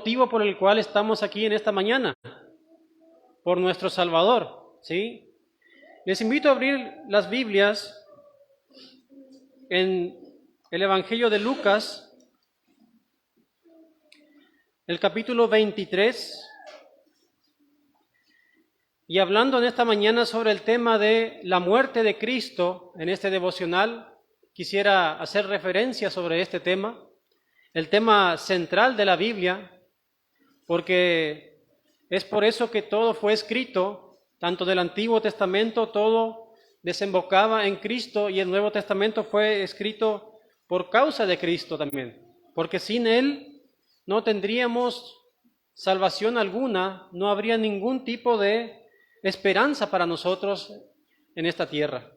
motivo por el cual estamos aquí en esta mañana, por nuestro Salvador, ¿sí? Les invito a abrir las Biblias en el Evangelio de Lucas, el capítulo 23, y hablando en esta mañana sobre el tema de la muerte de Cristo en este devocional, quisiera hacer referencia sobre este tema, el tema central de la Biblia, porque es por eso que todo fue escrito, tanto del Antiguo Testamento, todo desembocaba en Cristo, y el Nuevo Testamento fue escrito por causa de Cristo también, porque sin Él no tendríamos salvación alguna, no habría ningún tipo de esperanza para nosotros en esta tierra.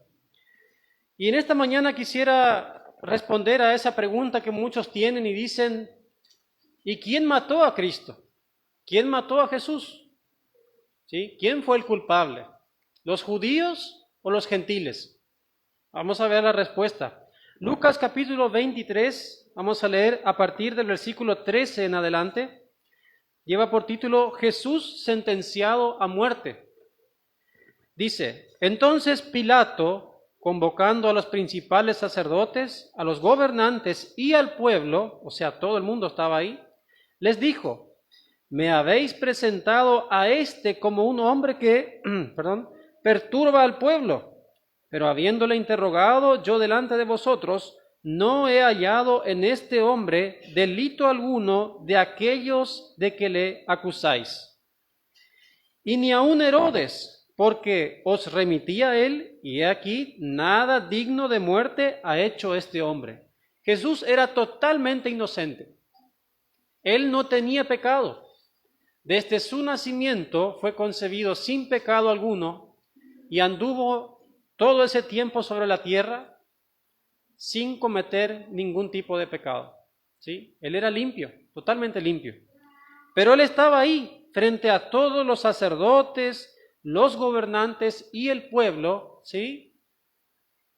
Y en esta mañana quisiera responder a esa pregunta que muchos tienen y dicen, ¿y quién mató a Cristo? ¿Quién mató a Jesús? ¿Sí? ¿Quién fue el culpable? ¿Los judíos o los gentiles? Vamos a ver la respuesta. Lucas capítulo 23, vamos a leer a partir del versículo 13 en adelante. Lleva por título Jesús sentenciado a muerte. Dice, entonces Pilato, convocando a los principales sacerdotes, a los gobernantes y al pueblo, o sea, todo el mundo estaba ahí, les dijo, me habéis presentado a este como un hombre que, perturba al pueblo, pero habiéndole interrogado yo delante de vosotros, no he hallado en este hombre delito alguno de aquellos de que le acusáis. Y ni aun Herodes, porque os remití a él, y he aquí, nada digno de muerte ha hecho este hombre. Jesús era totalmente inocente. Él no tenía pecado. Desde su nacimiento fue concebido sin pecado alguno y anduvo todo ese tiempo sobre la tierra sin cometer ningún tipo de pecado. ¿Sí? Él era limpio, totalmente limpio. Pero él estaba ahí frente a todos los sacerdotes, los gobernantes y el pueblo, ¿sí?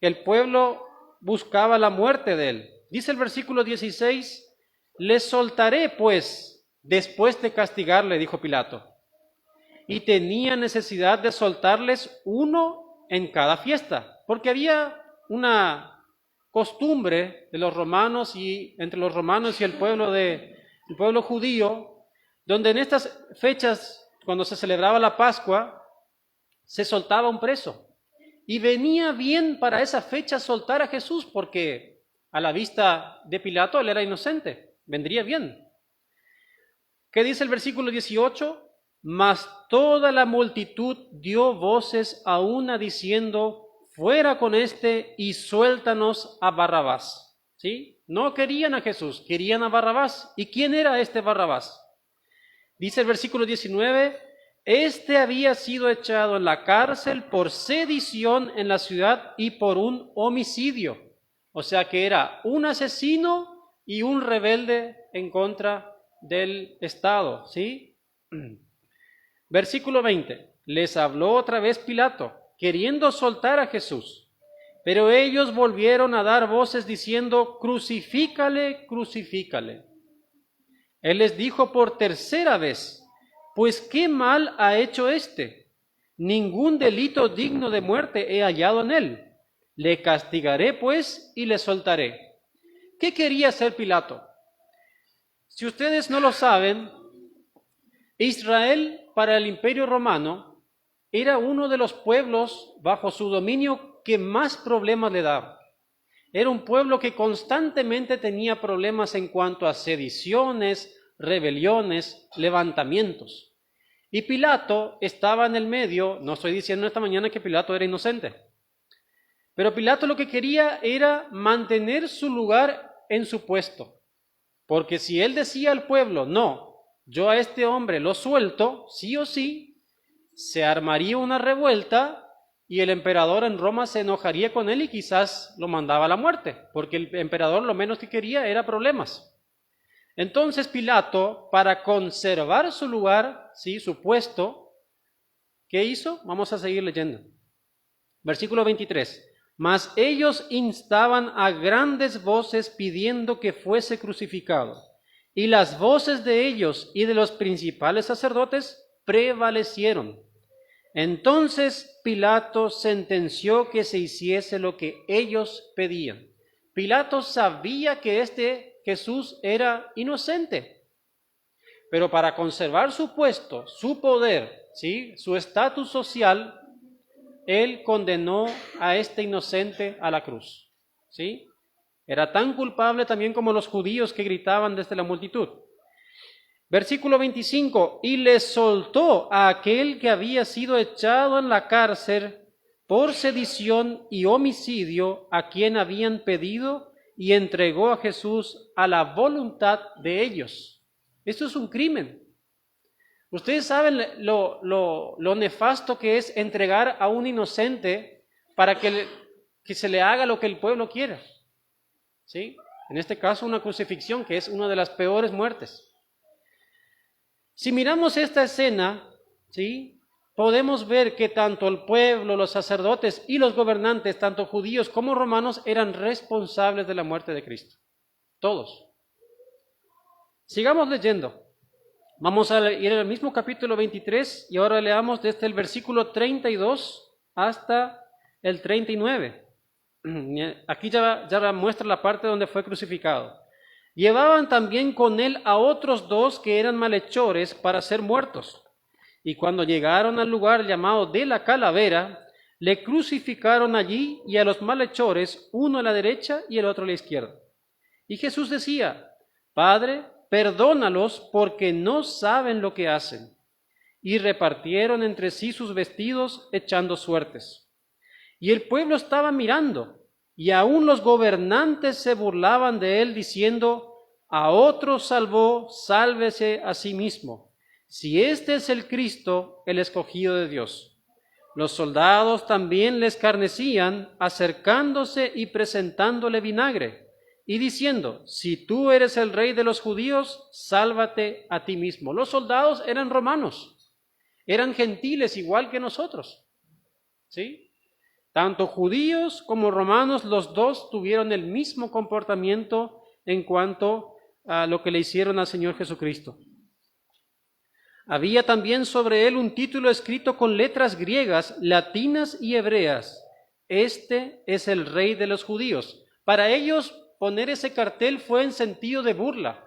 El pueblo buscaba la muerte de él. Dice el versículo 16, les soltaré pues después de castigarle, dijo Pilato. Y tenía necesidad de soltarles uno en cada fiesta, porque había una costumbre de los romanos y entre los romanos y el pueblo judío, donde en estas fechas, cuando se celebraba la Pascua, se soltaba un preso. Y venía bien para esa fecha soltar a Jesús, porque a la vista de Pilato él era inocente, vendría bien. ¿Qué dice el versículo 18? Mas toda la multitud dio voces a una diciendo, fuera con este y suéltanos a Barrabás. ¿Sí? No querían a Jesús, querían a Barrabás. ¿Y quién era este Barrabás? Dice el versículo 19, este había sido echado en la cárcel por sedición en la ciudad y por un homicidio. O sea que era un asesino y un rebelde en contra del Estado, ¿sí? Versículo 20, les habló otra vez Pilato, queriendo soltar a Jesús, pero ellos volvieron a dar voces diciendo, crucifícale, crucifícale. Él les dijo por tercera vez, pues ¿qué mal ha hecho éste? Ningún delito digno de muerte he hallado en él. Le castigaré pues y le soltaré. ¿Qué quería hacer Pilato? Si ustedes no lo saben, Israel para el Imperio Romano era uno de los pueblos bajo su dominio que más problemas le daba. Era un pueblo que constantemente tenía problemas en cuanto a sediciones, rebeliones, levantamientos. Y Pilato estaba en el medio. No estoy diciendo esta mañana que Pilato era inocente, pero Pilato lo que quería era mantener su lugar en su puesto. Porque si él decía al pueblo, no, yo a este hombre lo suelto, sí o sí, se armaría una revuelta y el emperador en Roma se enojaría con él y quizás lo mandaba a la muerte, porque el emperador lo menos que quería era problemas. Entonces Pilato, para conservar su lugar, ¿sí?, su puesto, ¿qué hizo? Vamos a seguir leyendo. Versículo 23. Mas ellos instaban a grandes voces pidiendo que fuese crucificado. y las voces de ellos y de los principales sacerdotes prevalecieron. Entonces Pilato sentenció que se hiciese lo que ellos pedían. Pilato sabía que este Jesús era inocente, pero para conservar su puesto, su poder, ¿sí?, su estatus social, él condenó a este inocente a la cruz, ¿sí? Era tan culpable también como los judíos que gritaban desde la multitud. Versículo 25, y le soltó a aquel que había sido echado en la cárcel por sedición y homicidio, a quien habían pedido, y entregó a Jesús a la voluntad de ellos. Esto es un crimen. Ustedes saben lo nefasto que es entregar a un inocente para que se le haga lo que el pueblo quiera, ¿sí? En este caso una crucifixión, que es una de las peores muertes. Si miramos esta escena, ¿sí?, podemos ver que tanto el pueblo, los sacerdotes y los gobernantes, tanto judíos como romanos, eran responsables de la muerte de Cristo. Todos. Sigamos leyendo. Vamos a ir al mismo capítulo 23 y ahora leamos desde el versículo 32 hasta el 39. Aquí ya muestra la parte donde fue crucificado. Llevaban también con él a otros dos que eran malhechores para ser muertos. Y cuando llegaron al lugar llamado de la calavera, le crucificaron allí y a los malhechores, uno a la derecha y el otro a la izquierda. Y Jesús decía: Padre, perdónalos porque no saben lo que hacen. Y repartieron entre sí sus vestidos echando suertes. Y el pueblo estaba mirando, y aún los gobernantes se burlaban de él, diciendo: a otro salvó, sálvese a sí mismo, si este es el Cristo, el escogido de Dios. Los soldados también le escarnecían, acercándose y presentándole vinagre, y diciendo: si tú eres el rey de los judíos, sálvate a ti mismo. Los soldados eran romanos, eran gentiles igual que nosotros, ¿sí? Tanto judíos como romanos, los dos tuvieron el mismo comportamiento en cuanto a lo que le hicieron al Señor Jesucristo. Había también sobre él un título escrito con letras griegas, latinas y hebreas: este es el rey de los judíos. Para ellos, poner ese cartel fue en sentido de burla,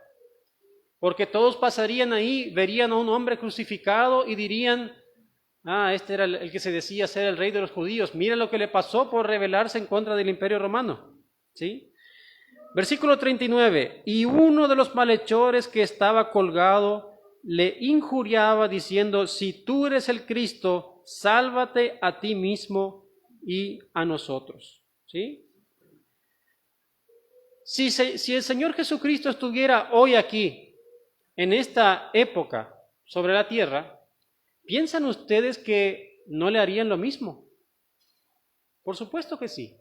porque todos pasarían ahí, verían a un hombre crucificado y dirían: este era el que se decía ser el rey de los judíos. Mira lo que le pasó por rebelarse en contra del Imperio Romano, ¿sí? Versículo 39. Y uno de los malhechores que estaba colgado le injuriaba diciendo: si tú eres el Cristo, sálvate a ti mismo y a nosotros, ¿sí? Si el Señor Jesucristo estuviera hoy aquí, en esta época, sobre la tierra, ¿piensan ustedes que no le harían lo mismo? Por supuesto que sí.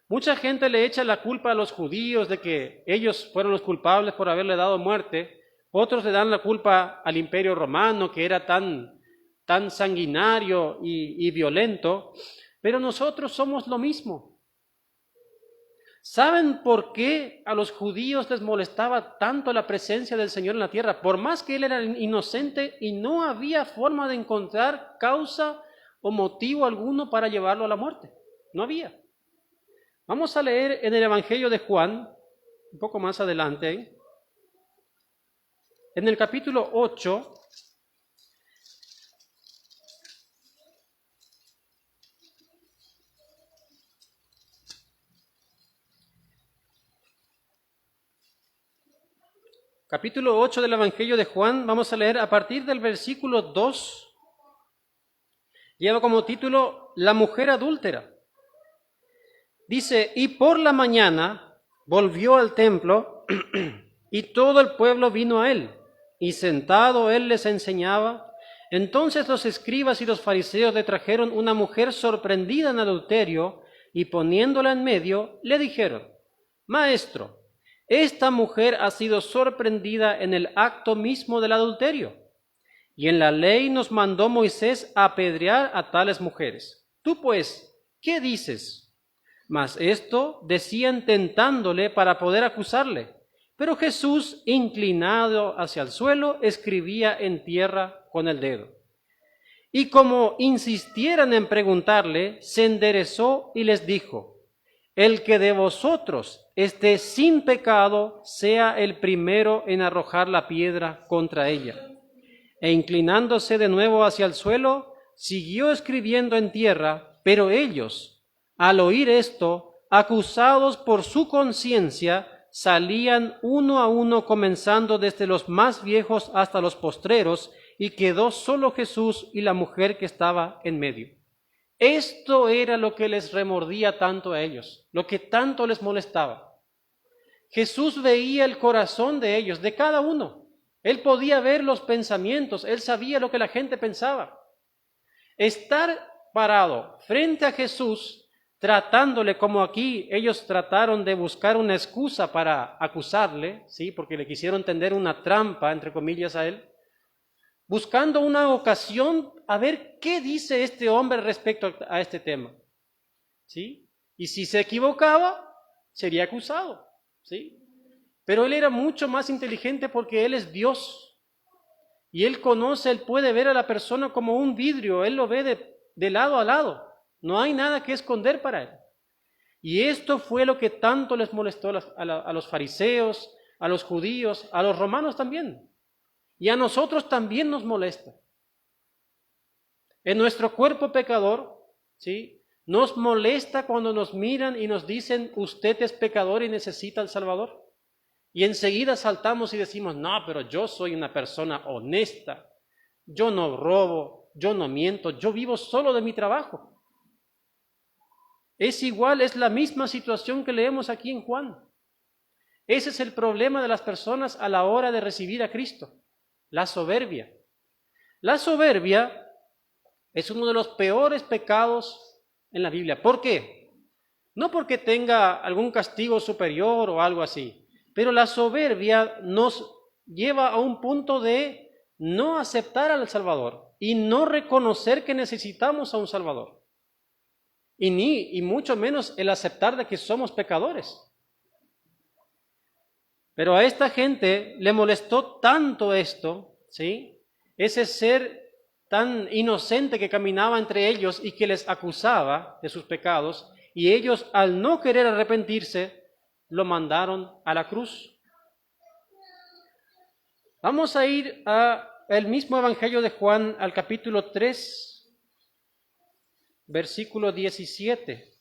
Mucha gente le echa la culpa a los judíos de que ellos fueron los culpables por haberle dado muerte. Otros le dan la culpa al Imperio Romano, que era tan sanguinario y violento. Pero nosotros somos lo mismo. ¿Saben por qué a los judíos les molestaba tanto la presencia del Señor en la tierra? Por más que Él era inocente y no había forma de encontrar causa o motivo alguno para llevarlo a la muerte. No había. Vamos a leer en el Evangelio de Juan, un poco más adelante, en el capítulo 8, capítulo 8 del Evangelio de Juan, vamos a leer a partir del versículo 2, lleva como título La mujer adúltera. Dice: y por la mañana volvió al templo y todo el pueblo vino a él, y sentado él les enseñaba. Entonces los escribas y los fariseos le trajeron una mujer sorprendida en adulterio, y poniéndola en medio, le dijeron: Maestro, esta mujer ha sido sorprendida en el acto mismo del adulterio, y en la ley nos mandó Moisés apedrear a tales mujeres. Tú pues, ¿qué dices? Mas esto decían tentándole para poder acusarle. Pero Jesús, inclinado hacia el suelo, escribía en tierra con el dedo. Y como insistieran en preguntarle, se enderezó y les dijo: el que de vosotros esté sin pecado, sea el primero en arrojar la piedra contra ella. E inclinándose de nuevo hacia el suelo, siguió escribiendo en tierra, pero ellos, al oír esto, acusados por su conciencia, salían uno a uno, comenzando desde los más viejos hasta los postreros, y quedó solo Jesús y la mujer que estaba en medio. Esto era lo que les remordía tanto a ellos, lo que tanto les molestaba. Jesús veía el corazón de ellos, de cada uno. Él podía ver los pensamientos, él sabía lo que la gente pensaba. Estar parado frente a Jesús, tratándole como aquí ellos trataron de buscar una excusa para acusarle, ¿sí? Porque le quisieron tender una trampa, entre comillas, a él, buscando una ocasión a ver qué dice este hombre respecto a este tema, ¿sí? Y si se equivocaba, sería acusado, ¿sí? Pero él era mucho más inteligente porque él es Dios. Y él conoce, él puede ver a la persona como un vidrio, él lo ve de lado a lado. No hay nada que esconder para él. Y esto fue lo que tanto les molestó a los fariseos, a los judíos, a los romanos también. Y a nosotros también nos molesta. En nuestro cuerpo pecador, ¿sí? Nos molesta cuando nos miran y nos dicen: usted es pecador y necesita al Salvador. Y enseguida saltamos y decimos: no, pero yo soy una persona honesta, yo no robo, yo no miento, yo vivo solo de mi trabajo. Es igual, es la misma situación que leemos aquí en Juan. Ese es el problema de las personas a la hora de recibir a Cristo, la soberbia. La soberbia es uno de los peores pecados en la Biblia. ¿Por qué? No porque tenga algún castigo superior o algo así. Pero la soberbia nos lleva a un punto de no aceptar al Salvador y no reconocer que necesitamos a un Salvador. Y mucho menos el aceptar de que somos pecadores. Pero a esta gente le molestó tanto esto, ¿sí? Ese ser tan inocente que caminaba entre ellos y que les acusaba de sus pecados, y ellos, al no querer arrepentirse, lo mandaron a la cruz. Vamos a ir al mismo Evangelio de Juan, al capítulo 3, versículo 17.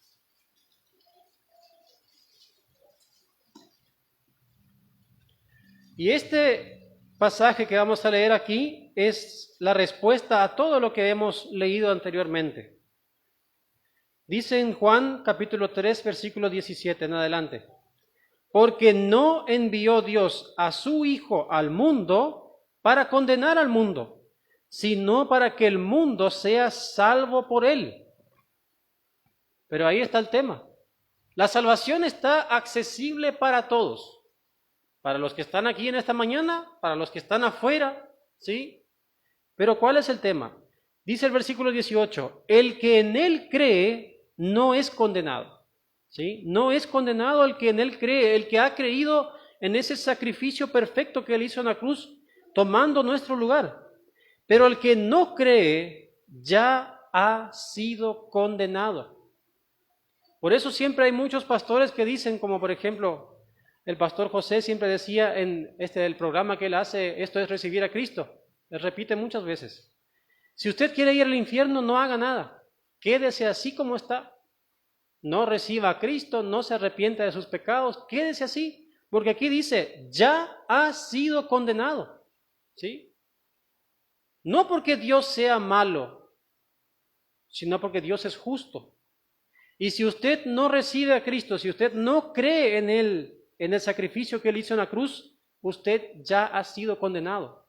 Y este pasaje que vamos a leer aquí es la respuesta a todo lo que hemos leído anteriormente. Dice en Juan capítulo 3, versículo 17 en adelante: porque no envió Dios a su Hijo al mundo para condenar al mundo, sino para que el mundo sea salvo por él. Pero ahí está el tema. La salvación está accesible para todos. Para los que están aquí en esta mañana, para los que están afuera, ¿sí? Pero ¿cuál es el tema? Dice el versículo 18: el que en él cree no es condenado. ¿Sí? No es condenado el que en él cree, el que ha creído en ese sacrificio perfecto que él hizo en la cruz, tomando nuestro lugar. Pero el que no cree ya ha sido condenado. Por eso siempre hay muchos pastores que dicen, como por ejemplo el pastor José siempre decía en el programa que él hace: esto es recibir a Cristo. Él repite muchas veces: si usted quiere ir al infierno, no haga nada, quédese así como está. No reciba a Cristo, no se arrepienta de sus pecados, quédese así, porque aquí dice: ya ha sido condenado, ¿sí? No porque Dios sea malo, sino porque Dios es justo. Y si usted no recibe a Cristo, si usted no cree en Él, en el sacrificio que Él hizo en la cruz, usted ya ha sido condenado.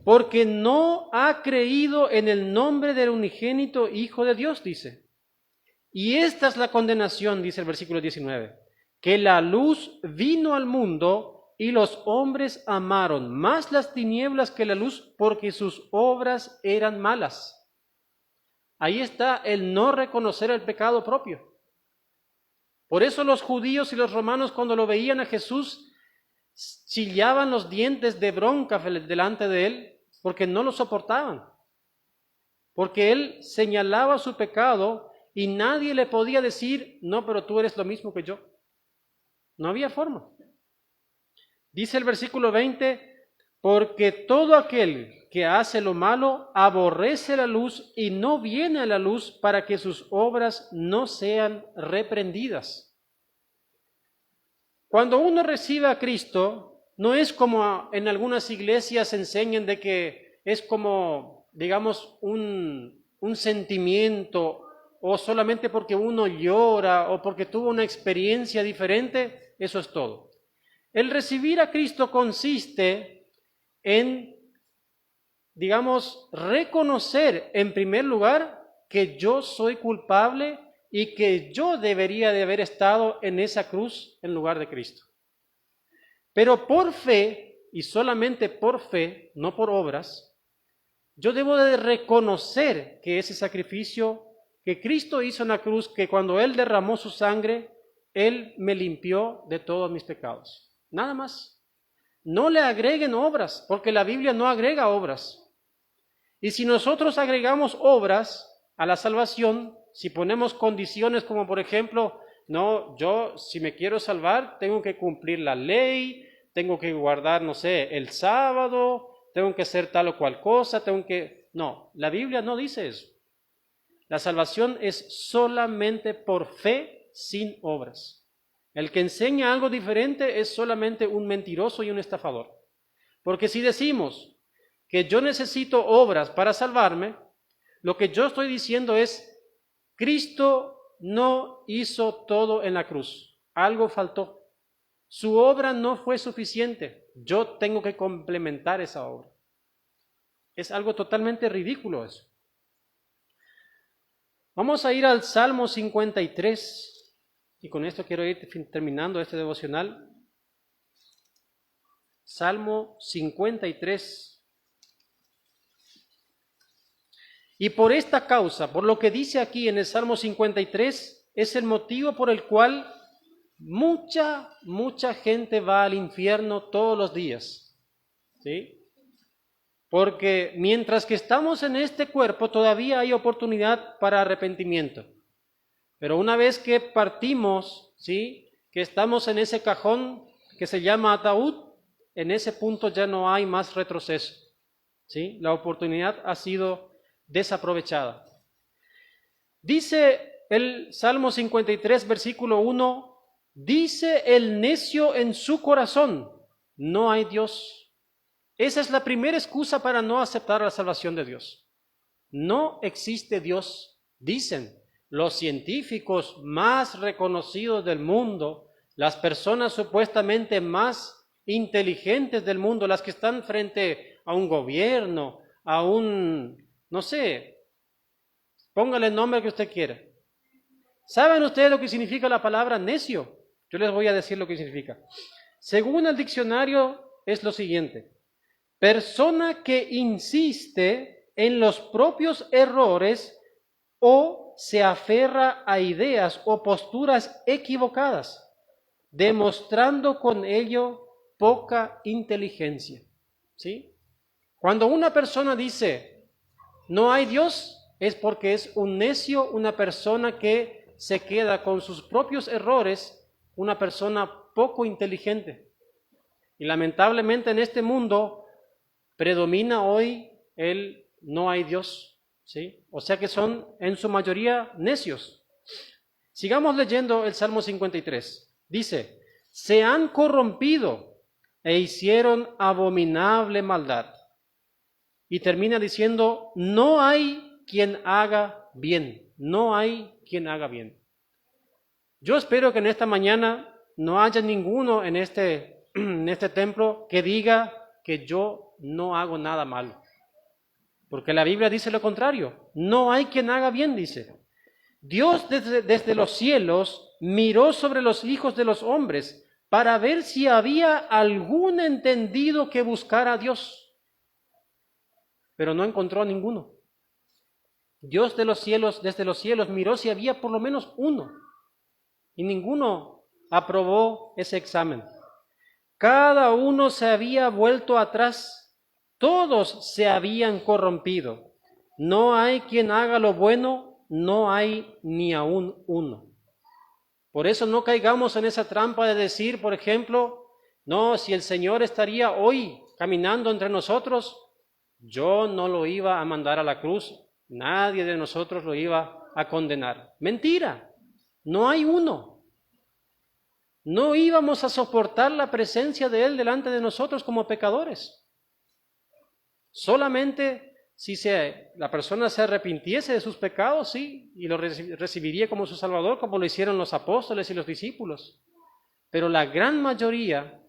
Porque no ha creído en el nombre del unigénito Hijo de Dios, dice. Y esta es la condenación, dice el versículo 19, que la luz vino al mundo y los hombres amaron más las tinieblas que la luz, porque sus obras eran malas. Ahí está el no reconocer el pecado propio. Por eso los judíos y los romanos, cuando lo veían a Jesús, chillaban los dientes de bronca delante de él, porque no lo soportaban. Porque él señalaba su pecado y nadie le podía decir, no, pero tú eres lo mismo que yo. No había forma. Dice el versículo 20, porque todo aquel que hace lo malo aborrece la luz y no viene a la luz para que sus obras no sean reprendidas. Cuando uno recibe a Cristo, no es como en algunas iglesias enseñan de que es como, digamos, un sentimiento, o solamente porque uno llora o porque tuvo una experiencia diferente, eso es todo. El recibir a Cristo consiste en, digamos, reconocer en primer lugar que yo soy culpable y que yo debería de haber estado en esa cruz en lugar de Cristo. Pero por fe, y solamente por fe, no por obras, yo debo de reconocer que ese sacrificio que Cristo hizo en la cruz, que cuando Él derramó su sangre, Él me limpió de todos mis pecados. Nada más. No le agreguen obras, porque la Biblia no agrega obras. Y si nosotros agregamos obras a la salvación, si ponemos condiciones como por ejemplo, no, yo si me quiero salvar tengo que cumplir la ley, tengo que guardar, no sé, el sábado, tengo que hacer tal o cual cosa, No, la Biblia no dice eso. La salvación es solamente por fe sin obras. El que enseña algo diferente es solamente un mentiroso y un estafador. Porque si decimos que yo necesito obras para salvarme, lo que yo estoy diciendo es, Cristo no hizo todo en la cruz, algo faltó. Su obra no fue suficiente, yo tengo que complementar esa obra. Es algo totalmente ridículo eso. Vamos a ir al Salmo 53, y con esto quiero ir terminando este devocional. Salmo 53. Y por esta causa, por lo que dice aquí en el Salmo 53, es el motivo por el cual mucha gente va al infierno todos los días. ¿Sí? Porque mientras que estamos en este cuerpo, todavía hay oportunidad para arrepentimiento. Pero una vez que partimos, ¿sí? Que estamos en ese cajón que se llama ataúd, en ese punto ya no hay más retroceso. ¿Sí? La oportunidad ha sido desaprovechada. Dice el Salmo 53, versículo 1, dice el necio en su corazón, no hay Dios. Esa es la primera excusa para no aceptar la salvación de Dios. No existe Dios, dicen los científicos más reconocidos del mundo, las personas supuestamente más inteligentes del mundo, las que están frente a un gobierno, a un, no sé, póngale el nombre que usted quiera. ¿Saben ustedes lo que significa la palabra necio? Yo les voy a decir lo que significa. Según el diccionario es lo siguiente: persona que insiste en los propios errores o se aferra a ideas o posturas equivocadas, demostrando con ello poca inteligencia. ¿Sí? Cuando una persona dice, no hay Dios, es porque es un necio, una persona que se queda con sus propios errores, una persona poco inteligente. Y lamentablemente en este mundo predomina hoy el no hay Dios, ¿sí? O sea que son en su mayoría necios. Sigamos leyendo el Salmo 53. Dice, se han corrompido e hicieron abominable maldad. Y termina diciendo, no hay quien haga bien, no hay quien haga bien. Yo espero que en esta mañana no haya ninguno en este templo que diga que yo no hago nada malo. Porque la Biblia dice lo contrario, no hay quien haga bien, dice. Dios desde los cielos miró sobre los hijos de los hombres para ver si había algún entendido que buscara a Dios. Pero no encontró a ninguno. Dios de los cielos, desde los cielos, miró si había por lo menos uno. y ninguno aprobó ese examen. Cada uno se había vuelto atrás, todos se habían corrompido. No hay quien haga lo bueno, no hay ni aún uno. Por eso no caigamos en esa trampa de decir, por ejemplo, no, si el Señor estaría hoy caminando entre nosotros, yo no lo iba a mandar a la cruz, nadie de nosotros lo iba a condenar. Mentira, no hay uno. No íbamos a soportar la presencia de Él delante de nosotros como pecadores. Solamente si la persona se arrepintiese de sus pecados, sí, y lo recibiría como su Salvador, como lo hicieron los apóstoles y los discípulos. Pero la gran mayoría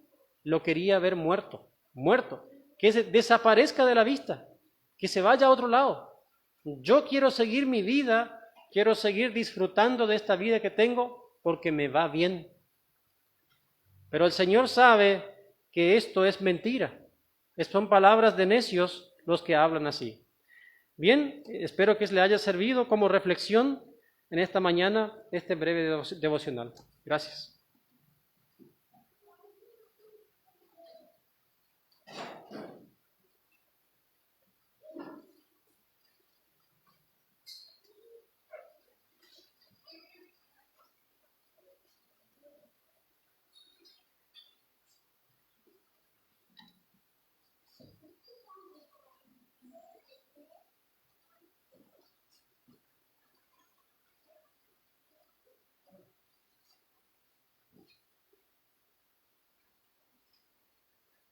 lo quería ver muerto, que desaparezca de la vista, que se vaya a otro lado. Yo quiero seguir mi vida, quiero seguir disfrutando de esta vida que tengo porque me va bien. Pero el Señor sabe que esto es mentira. Son palabras de necios los que hablan así. Bien, espero que le haya servido como reflexión en esta mañana este breve devocional. Gracias.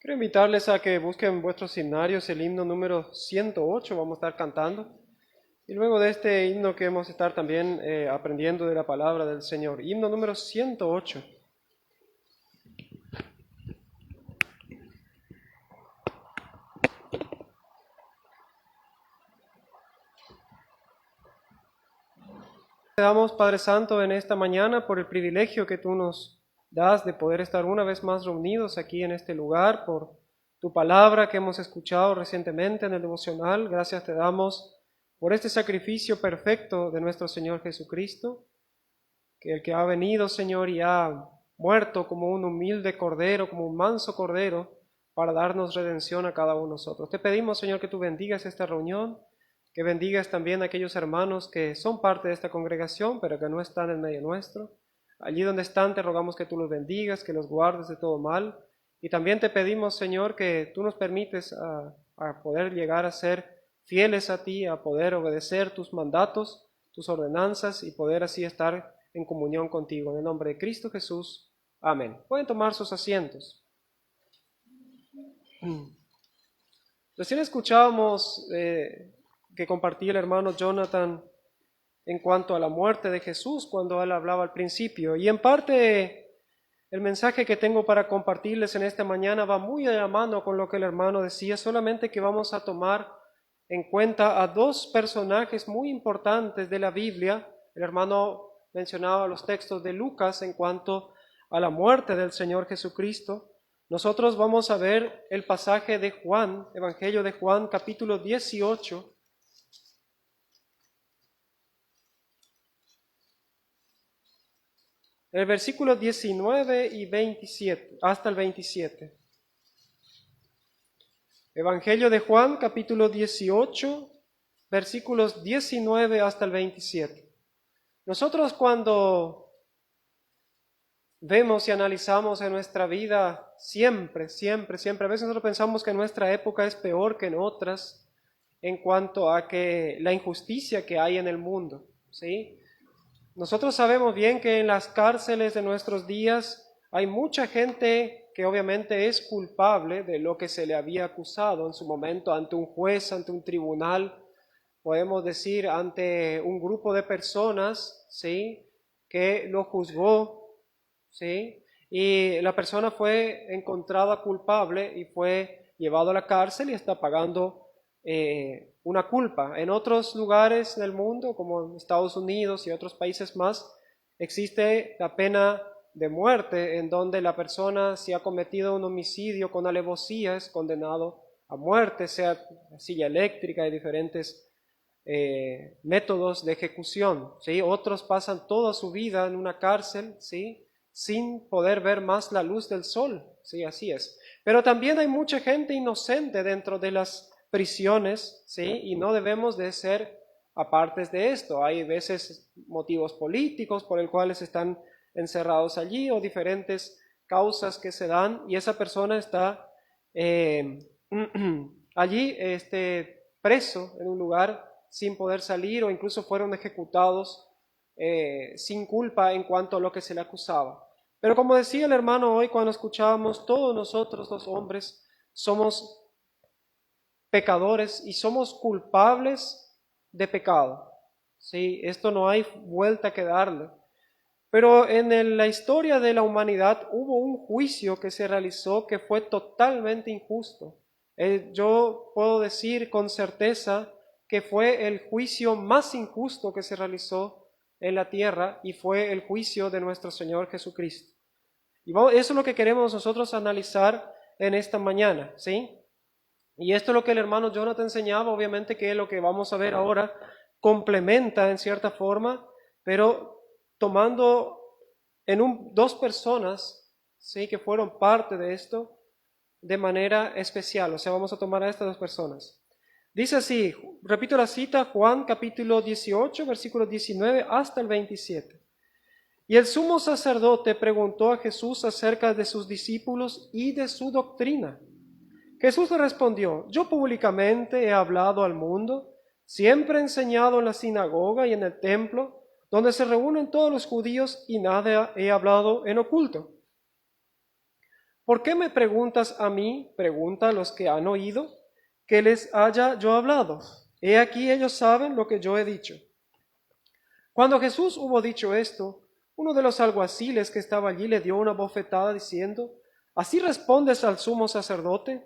Quiero invitarles a que busquen vuestros himnarios el himno número 108, vamos a estar cantando. Y luego de este himno que vamos a estar también aprendiendo de la palabra del Señor. Himno número 108. Te damos, Padre Santo, en esta mañana por el privilegio que tú nos das de poder estar una vez más reunidos aquí en este lugar, por tu palabra que hemos escuchado recientemente en el devocional. Gracias te damos por este sacrificio perfecto de nuestro Señor Jesucristo, que el que ha venido, Señor, y ha muerto como un humilde cordero, como un manso cordero, para darnos redención a cada uno de nosotros. Te pedimos, Señor, que tú bendigas esta reunión, que bendigas también a aquellos hermanos que son parte de esta congregación, pero que no están en medio nuestro. Allí donde están, te rogamos que tú los bendigas, que los guardes de todo mal. Y también te pedimos, Señor, que tú nos permites a poder llegar a ser fieles a ti, a poder obedecer tus mandatos, tus ordenanzas y poder así estar en comunión contigo. En el nombre de Cristo Jesús. Amén. Pueden tomar sus asientos. Recién escuchábamos que compartía el hermano Jonathan en cuanto a la muerte de Jesús cuando él hablaba al principio. Y en parte el mensaje que tengo para compartirles en esta mañana va muy de la mano con lo que el hermano decía, solamente que vamos a tomar en cuenta a dos personajes muy importantes de la Biblia. El hermano mencionaba los textos de Lucas en cuanto a la muerte del Señor Jesucristo. Nosotros vamos a ver el pasaje de Juan, Evangelio de Juan, capítulo 18. El versículo 19 y 27, hasta el 27. Evangelio de Juan, capítulo 18, versículos 19 hasta el 27. Nosotros cuando vemos y analizamos en nuestra vida, siempre, a veces nosotros pensamos que nuestra época es peor que en otras en cuanto a que la injusticia que hay en el mundo, ¿sí? Nosotros sabemos bien que en las cárceles de nuestros días hay mucha gente que obviamente es culpable de lo que se le había acusado en su momento ante un juez, ante un tribunal, podemos decir ante un grupo de personas, ¿sí?, que lo juzgó, ¿sí?, y la persona fue encontrada culpable y fue llevado a la cárcel y está pagando una culpa. En otros lugares del mundo, como en Estados Unidos y otros países más, existe la pena de muerte, en donde la persona, si ha cometido un homicidio con alevosía, es condenado a muerte, sea silla eléctrica y diferentes métodos de ejecución, ¿sí? Otros pasan toda su vida en una cárcel, ¿sí? Sin poder ver más la luz del sol, ¿sí? Así es. Pero también hay mucha gente inocente dentro de las prisiones, ¿sí? Y no debemos de ser apartes de esto. Hay veces motivos políticos por el cuales están encerrados allí o diferentes causas que se dan y esa persona está allí preso en un lugar sin poder salir o incluso fueron ejecutados sin culpa en cuanto a lo que se le acusaba. Pero como decía el hermano hoy cuando escuchábamos, todos nosotros los hombres somos pecadores y somos culpables de pecado. ¿Sí? Esto no hay vuelta que darle. Pero en la historia de la humanidad hubo un juicio que se realizó que fue totalmente injusto. Yo puedo decir con certeza que fue el juicio más injusto que se realizó en la tierra y fue el juicio de nuestro Señor Jesucristo. Y eso es lo que queremos nosotros analizar en esta mañana, ¿sí? Y esto es lo que el hermano Jonathan enseñaba, obviamente que es lo que vamos a ver ahora, complementa en cierta forma, pero tomando dos personas, ¿sí? Que fueron parte de esto de manera especial, o sea, vamos a tomar a estas dos personas. Dice así, repito la cita, Juan capítulo 18, versículos 19 hasta el 27. Y el sumo sacerdote preguntó a Jesús acerca de sus discípulos y de su doctrina. Jesús le respondió, yo públicamente he hablado al mundo, siempre he enseñado en la sinagoga y en el templo, donde se reúnen todos los judíos y nada he hablado en oculto. ¿Por qué me preguntas a mí? Pregunta a los que han oído, que les haya yo hablado. He aquí ellos saben lo que yo he dicho. Cuando Jesús hubo dicho esto, uno de los alguaciles que estaba allí le dio una bofetada diciendo, ¿así respondes al sumo sacerdote?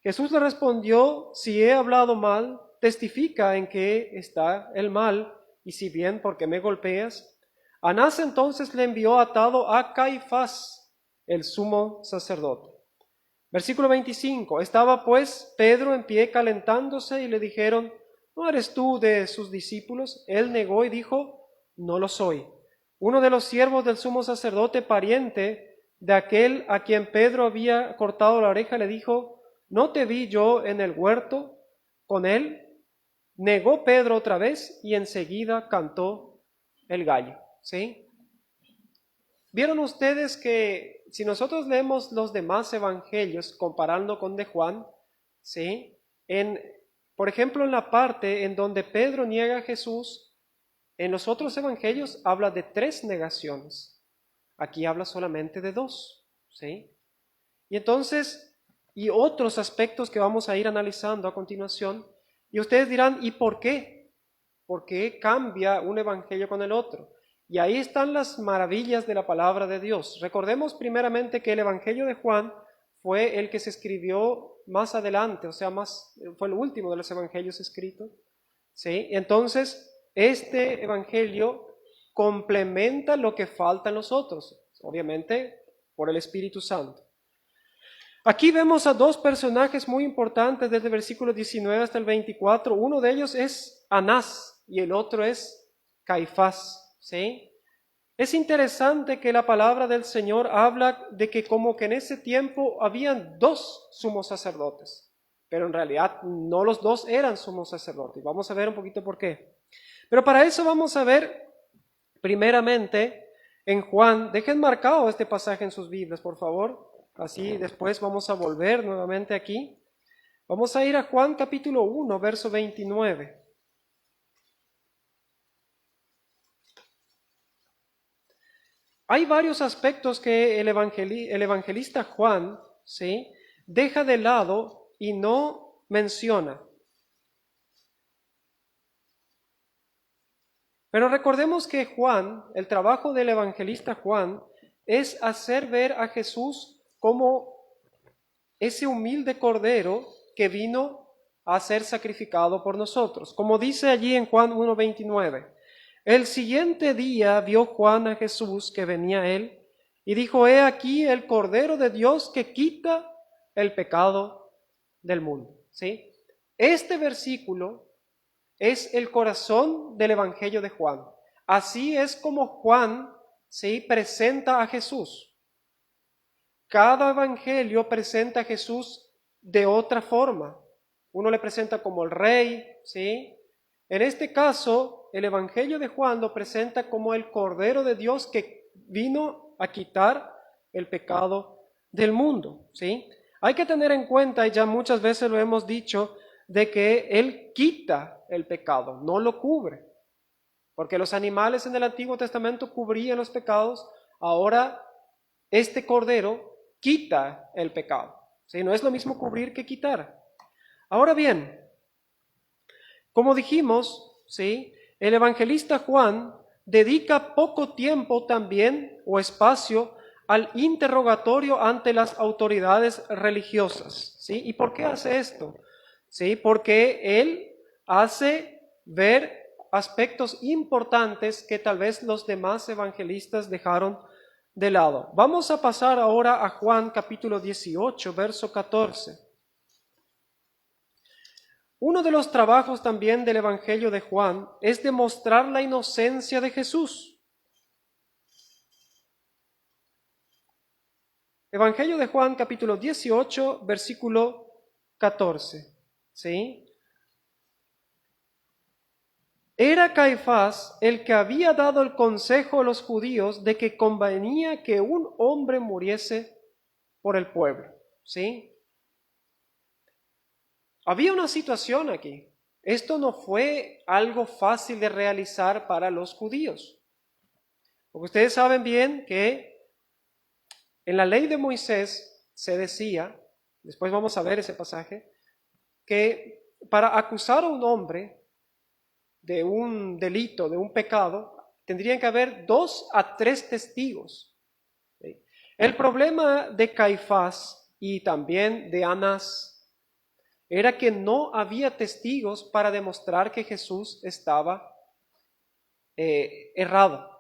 Jesús le respondió, si he hablado mal, testifica en qué está el mal, y si bien, ¿por qué me golpeas? Anás entonces le envió atado a Caifás, el sumo sacerdote. Versículo 25, estaba pues Pedro en pie calentándose y le dijeron, ¿no eres tú de sus discípulos? Él negó y dijo, no lo soy. Uno de los siervos del sumo sacerdote, pariente de aquel a quien Pedro había cortado la oreja, le dijo, ¿no te vi yo en el huerto con él? Negó Pedro otra vez y enseguida cantó el gallo. ¿Sí? ¿Vieron ustedes que si nosotros leemos los demás evangelios comparando con de Juan, ¿sí? Por ejemplo, en la parte en donde Pedro niega a Jesús, en los otros evangelios habla de 3 negaciones. Aquí habla solamente de 2, ¿sí? Y entonces, y otros aspectos que vamos a ir analizando a continuación, y ustedes dirán, ¿y por qué? ¿Por qué cambia un evangelio con el otro? Y ahí están las maravillas de la palabra de Dios. Recordemos primeramente que el evangelio de Juan fue el que se escribió más adelante, o sea, fue el último de los evangelios escritos, ¿sí? Entonces, este evangelio complementa lo que falta en los otros, obviamente por el Espíritu Santo. Aquí vemos a 2 personajes muy importantes desde el versículo 19 hasta el 24. Uno de ellos es Anás y el otro es Caifás, ¿sí? Es interesante que la palabra del Señor habla de que como que en ese tiempo habían 2 sumos sacerdotes, pero en realidad no los 2 eran sumos sacerdotes. Vamos a ver un poquito por qué. Pero para eso vamos a ver primeramente en Juan. Dejen marcado este pasaje en sus Biblias, por favor. Así después vamos a volver nuevamente aquí. Vamos a ir a Juan capítulo 1, verso 29. Hay varios aspectos que el evangelista Juan, ¿sí?, deja de lado y no menciona. Pero recordemos que Juan, el trabajo del evangelista Juan, es hacer ver a Jesús como ese humilde cordero que vino a ser sacrificado por nosotros. Como dice allí en Juan 1:29, el siguiente día vio Juan a Jesús que venía a él y dijo, he aquí el Cordero de Dios que quita el pecado del mundo. ¿Sí? Este versículo es el corazón del Evangelio de Juan. Así es como Juan, ¿sí?, presenta a Jesús. Cada evangelio presenta a Jesús de otra forma. Uno le presenta como el rey, ¿sí? En este caso, el evangelio de Juan lo presenta como el Cordero de Dios que vino a quitar el pecado del mundo, ¿sí? Hay que tener en cuenta, y ya muchas veces lo hemos dicho, de que Él quita el pecado, no lo cubre. Porque los animales en el Antiguo Testamento cubrían los pecados, ahora este Cordero quita el pecado. ¿Sí? No es lo mismo cubrir que quitar. Ahora bien, como dijimos, ¿sí?, el evangelista Juan dedica poco tiempo también o espacio al interrogatorio ante las autoridades religiosas. ¿Sí? ¿Y por qué hace esto? ¿Sí? Porque él hace ver aspectos importantes que tal vez los demás evangelistas dejaron de lado. Vamos a pasar ahora a Juan capítulo 18, verso 14. Uno de los trabajos también del Evangelio de Juan es demostrar la inocencia de Jesús. Evangelio de Juan capítulo 18, versículo 14. ¿Sí? Era Caifás el que había dado el consejo a los judíos de que convenía que un hombre muriese por el pueblo. ¿Sí? Había una situación aquí. Esto no fue algo fácil de realizar para los judíos. Porque ustedes saben bien que en la ley de Moisés se decía, después vamos a ver ese pasaje, que para acusar a un hombre de un delito, de un pecado, tendrían que haber 2 a 3 testigos. ¿Sí? El problema de Caifás y también de Anás era que no había testigos para demostrar que Jesús estaba errado.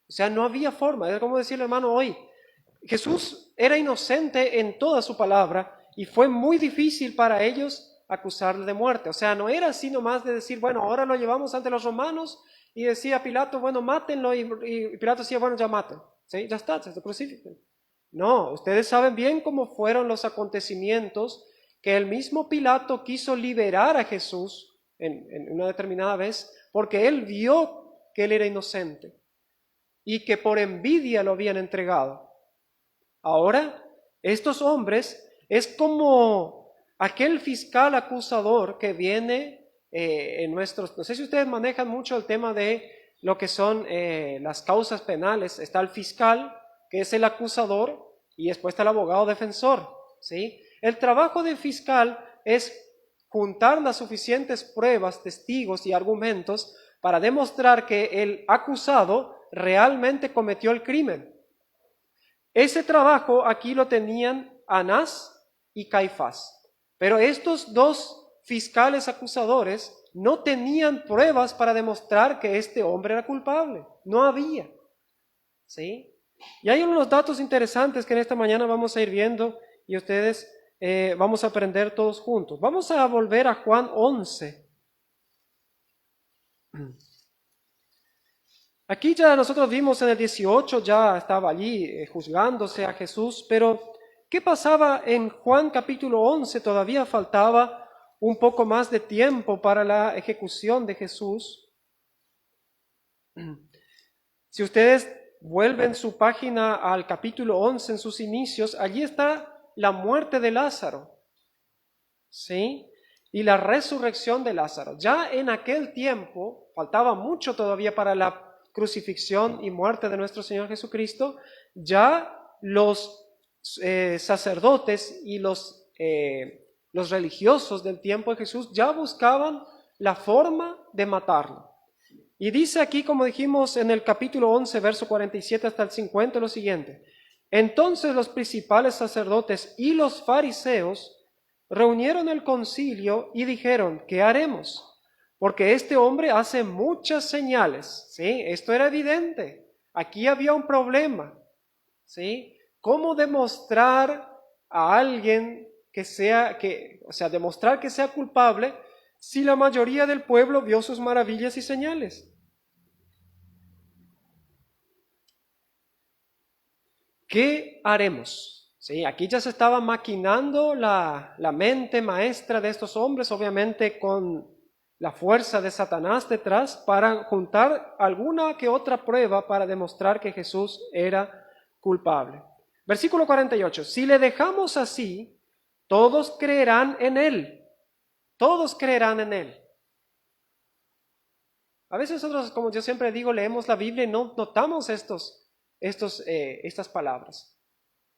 O sea, no había forma. Es como decirle, hermano, hoy Jesús era inocente en toda su palabra y fue muy difícil para ellos acusarle de muerte. O sea, no era así nomás de decir, bueno, ahora lo llevamos ante los romanos y decía Pilato, bueno, mátenlo, y Pilato decía, bueno, ya maten, ¿sí? Ya está, se crucifiquen. No, ustedes saben bien cómo fueron los acontecimientos, que el mismo Pilato quiso liberar a Jesús en una determinada vez, porque él vio que él era inocente y que por envidia lo habían entregado. Ahora, estos hombres es como aquel fiscal acusador que viene en nuestros... No sé si ustedes manejan mucho el tema de lo que son las causas penales. Está el fiscal, que es el acusador, y después está el abogado defensor, ¿sí? El trabajo del fiscal es juntar las suficientes pruebas, testigos y argumentos para demostrar que el acusado realmente cometió el crimen. Ese trabajo aquí lo tenían Anás y Caifás. Pero estos 2 fiscales acusadores no tenían pruebas para demostrar que este hombre era culpable. No había. ¿Sí? Y hay unos datos interesantes que en esta mañana vamos a ir viendo y ustedes vamos a aprender todos juntos. Vamos a volver a Juan 11. Aquí ya nosotros vimos en el 18, ya estaba allí juzgándose a Jesús, pero ¿qué pasaba en Juan capítulo 11? Todavía faltaba un poco más de tiempo para la ejecución de Jesús. Si ustedes vuelven su página al capítulo 11 en sus inicios, allí está la muerte de Lázaro, ¿sí? Y la resurrección de Lázaro. Ya en aquel tiempo, faltaba mucho todavía para la crucifixión y muerte de nuestro Señor Jesucristo, ya los sacerdotes y los religiosos del tiempo de Jesús ya buscaban la forma de matarlo. Y dice aquí, como dijimos en el capítulo 11, verso 47 hasta el 50, lo siguiente: entonces los principales sacerdotes y los fariseos reunieron el concilio y dijeron, ¿qué haremos? Porque este hombre hace muchas señales, ¿sí? Esto era evidente. Aquí había un problema, ¿sí? ¿Cómo demostrar a alguien demostrar que sea culpable si la mayoría del pueblo vio sus maravillas y señales? ¿Qué haremos? Sí, aquí ya se estaba maquinando la mente maestra de estos hombres, obviamente con la fuerza de Satanás detrás, para juntar alguna que otra prueba para demostrar que Jesús era culpable. Versículo 48, si le dejamos así, todos creerán en él. Todos creerán en él. A veces nosotros, como yo siempre digo, leemos la Biblia y no notamos estas palabras.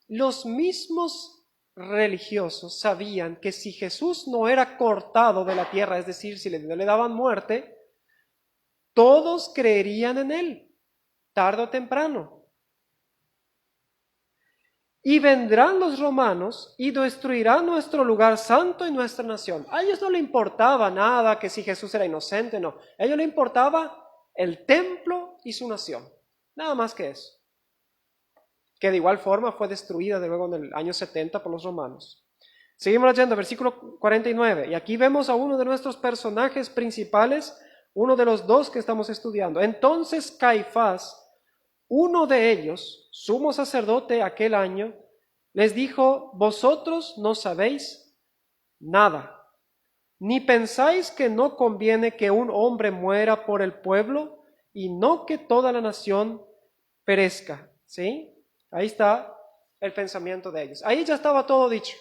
Los mismos religiosos sabían que si Jesús no era cortado de la tierra, es decir, si no le daban muerte, todos creerían en él, tarde o temprano. Y vendrán los romanos y destruirán nuestro lugar santo y nuestra nación. A ellos no le importaba nada que si Jesús era inocente, no. A ellos le importaba el templo y su nación. Nada más que eso. Que de igual forma fue destruida de luego en el año 70 por los romanos. Seguimos leyendo, versículo 49. Y aquí vemos a uno de nuestros personajes principales, uno de los dos que estamos estudiando. Entonces Caifás, uno de ellos, sumo sacerdote aquel año, les dijo, vosotros no sabéis nada, ni pensáis que no conviene que un hombre muera por el pueblo y no que toda la nación perezca. ¿Sí? Ahí está el pensamiento de ellos. Ahí ya estaba todo dicho.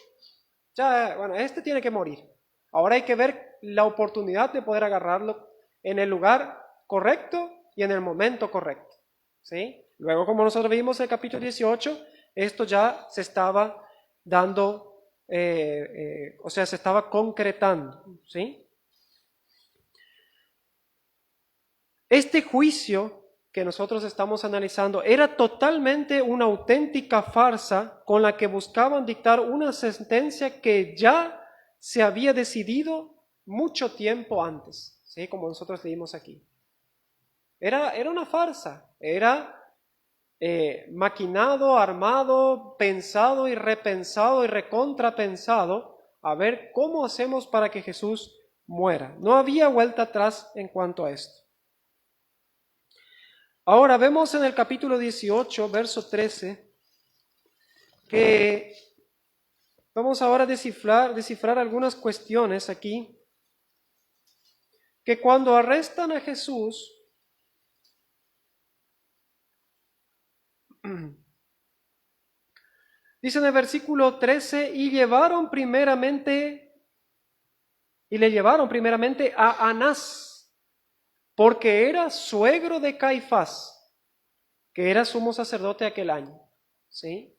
Ya, bueno, este tiene que morir. Ahora hay que ver la oportunidad de poder agarrarlo en el lugar correcto y en el momento correcto. ¿Sí? Luego, como nosotros vimos en el capítulo 18, esto ya se estaba dando, se estaba concretando. ¿Sí? Este juicio que nosotros estamos analizando era totalmente una auténtica farsa con la que buscaban dictar una sentencia que ya se había decidido mucho tiempo antes, ¿sí? Como nosotros leímos aquí. Era una farsa, era maquinado, armado, pensado y repensado y recontrapensado a ver cómo hacemos para que Jesús muera. No había vuelta atrás en cuanto a esto. Ahora vemos en el capítulo 18, verso 13, que vamos ahora a descifrar algunas cuestiones aquí, que cuando arrestan a Jesús, dice en el versículo 13, y le llevaron primeramente a Anás, porque era suegro de Caifás, que era sumo sacerdote aquel año. ¿Sí?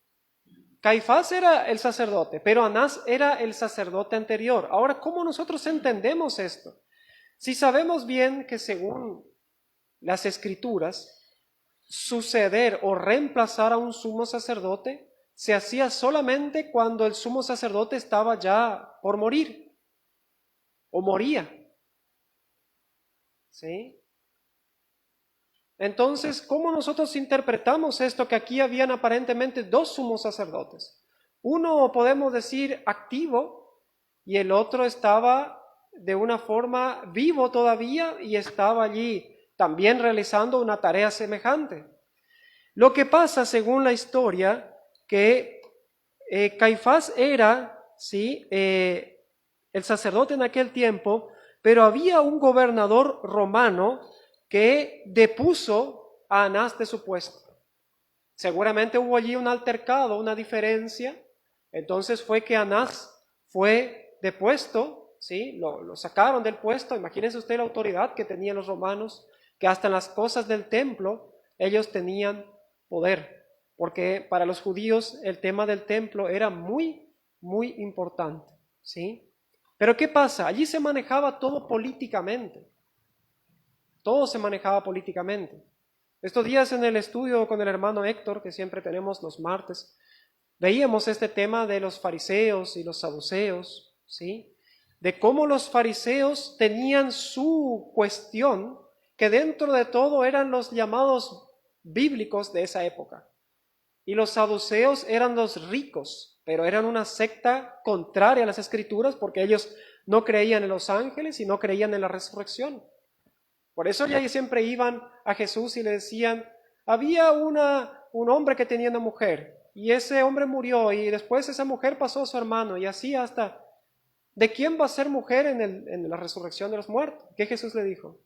Caifás era el sacerdote, pero Anás era el sacerdote anterior. Ahora, ¿cómo nosotros entendemos esto? Si sabemos bien que según las Escrituras, suceder o reemplazar a un sumo sacerdote se hacía solamente cuando el sumo sacerdote estaba ya por morir o moría. ¿Sí? Entonces, ¿cómo nosotros interpretamos esto que aquí habían aparentemente dos sumos sacerdotes? Uno podemos decir activo y el otro estaba de una forma vivo todavía y estaba allí también realizando una tarea semejante. Lo que pasa, según la historia, que Caifás era, ¿sí? El sacerdote en aquel tiempo, pero había un gobernador romano que depuso a Anás de su puesto. Seguramente hubo allí un altercado, una diferencia. Entonces fue que Anás fue depuesto, ¿sí? Lo sacaron del puesto. Imagínense usted la autoridad que tenían los romanos, que hasta en las cosas del templo ellos tenían poder, porque para los judíos el tema del templo era muy, muy importante, ¿sí? Pero ¿qué pasa? Allí se manejaba todo políticamente. Todo se manejaba políticamente. Estos días en el estudio con el hermano Héctor, que siempre tenemos los martes, veíamos este tema de los fariseos y los saduceos, ¿sí? De cómo los fariseos tenían su cuestión, que dentro de todo eran los llamados bíblicos de esa época. Y los saduceos eran los ricos, pero eran una secta contraria a las escrituras porque ellos no creían en los ángeles y no creían en la resurrección. Por eso ya siempre iban a Jesús y le decían, había un hombre que tenía una mujer y ese hombre murió y después esa mujer pasó a su hermano y así hasta, ¿de quién va a ser mujer en la resurrección de los muertos? ¿Qué Jesús le dijo?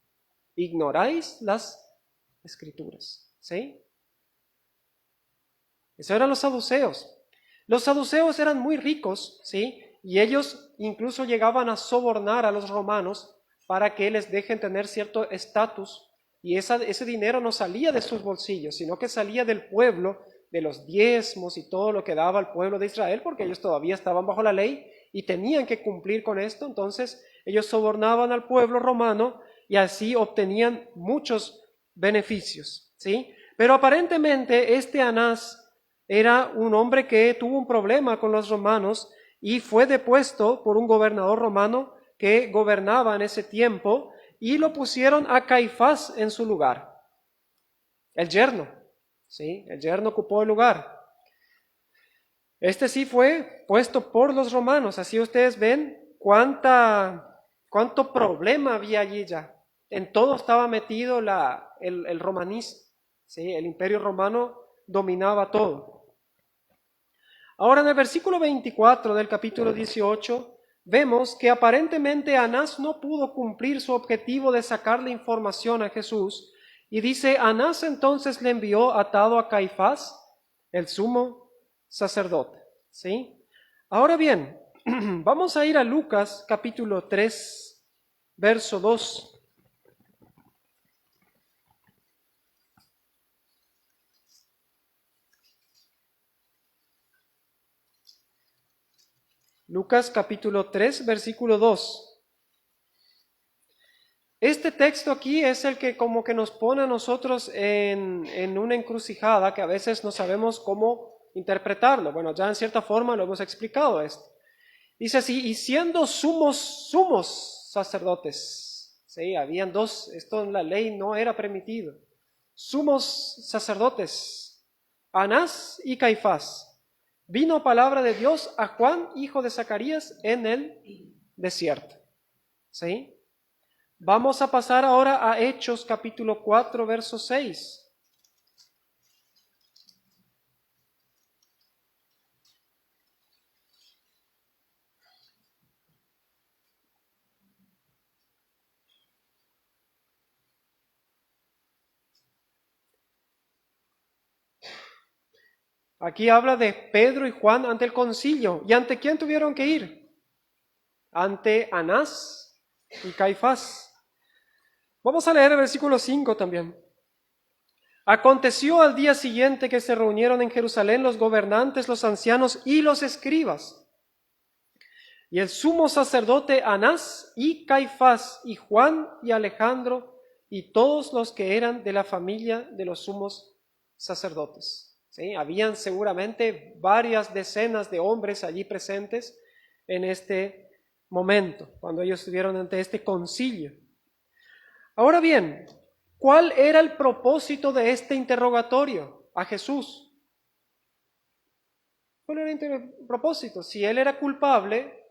Ignoráis las escrituras, ¿sí? Esos eran los saduceos. Los saduceos eran muy ricos, ¿sí? Y ellos incluso llegaban a sobornar a los romanos para que les dejen tener cierto estatus. Y ese dinero no salía de sus bolsillos, sino que salía del pueblo, de los diezmos y todo lo que daba al pueblo de Israel, porque ellos todavía estaban bajo la ley y tenían que cumplir con esto. Entonces ellos sobornaban al pueblo romano y así obtenían muchos beneficios, ¿sí? Pero aparentemente este Anás era un hombre que tuvo un problema con los romanos y fue depuesto por un gobernador romano que gobernaba en ese tiempo y lo pusieron a Caifás en su lugar. El yerno, ¿sí? El yerno ocupó el lugar. Este sí fue puesto por los romanos. Así ustedes ven cuánto problema había allí ya. En todo estaba metido el romanismo, ¿sí? El imperio romano dominaba todo. Ahora en el versículo 24 del capítulo 18 vemos que aparentemente Anás no pudo cumplir su objetivo de sacarle información a Jesús y dice, Anás entonces le envió atado a Caifás, el sumo sacerdote, ¿sí? Ahora bien, vamos a ir a Lucas capítulo 3, verso 2. Lucas capítulo 3, versículo 2. Este texto aquí es el que como que nos pone a nosotros en una encrucijada que a veces no sabemos cómo interpretarlo. Bueno, ya en cierta forma lo hemos explicado esto. Dice así, y siendo sumos sacerdotes, ¿sí? Habían dos, esto en la ley no era permitido. Sumos sacerdotes, Anás y Caifás. Vino palabra de Dios a Juan, hijo de Zacarías, en el desierto. ¿Sí? Vamos a pasar ahora a Hechos capítulo 4, verso 6. Aquí habla de Pedro y Juan ante el concilio. ¿Y ante quién tuvieron que ir? Ante Anás y Caifás. Vamos a leer el versículo 5 también. Aconteció al día siguiente que se reunieron en Jerusalén los gobernantes, los ancianos y los escribas. Y el sumo sacerdote Anás y Caifás y Juan y Alejandro y todos los que eran de la familia de los sumos sacerdotes. ¿Sí? Habían seguramente varias decenas de hombres allí presentes en este momento, cuando ellos estuvieron ante este concilio. Ahora bien, ¿cuál era el propósito de este interrogatorio a Jesús? ¿Cuál era el propósito? Si él era culpable,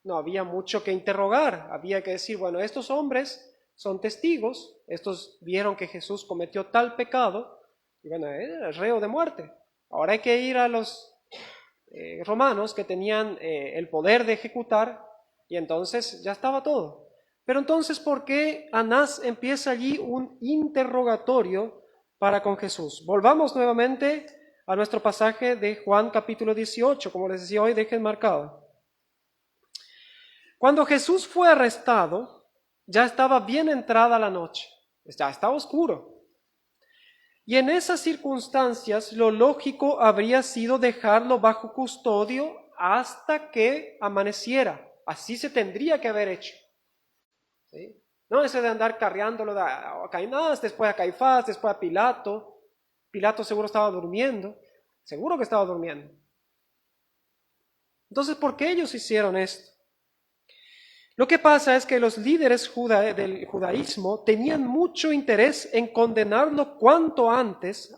no había mucho que interrogar. Había que decir, bueno, estos hombres son testigos, estos vieron que Jesús cometió tal pecado, y bueno, era reo de muerte. Ahora hay que ir a los romanos que tenían el poder de ejecutar, y entonces ya estaba todo. Pero entonces, ¿por qué Anás empieza allí un interrogatorio para con Jesús? Volvamos nuevamente a nuestro pasaje de Juan capítulo 18, como les decía hoy, dejen marcado. Cuando Jesús fue arrestado, ya estaba bien entrada la noche, ya estaba oscuro. Y en esas circunstancias lo lógico habría sido dejarlo bajo custodio hasta que amaneciera. Así se tendría que haber hecho. ¿Sí? No ese de andar carreándolo a Cainás, después a Caifás, después a Pilato. Pilato seguro estaba durmiendo, seguro que estaba durmiendo. Entonces, ¿por qué ellos hicieron esto? Lo que pasa es que los líderes del judaísmo tenían mucho interés en condenarlo cuanto antes.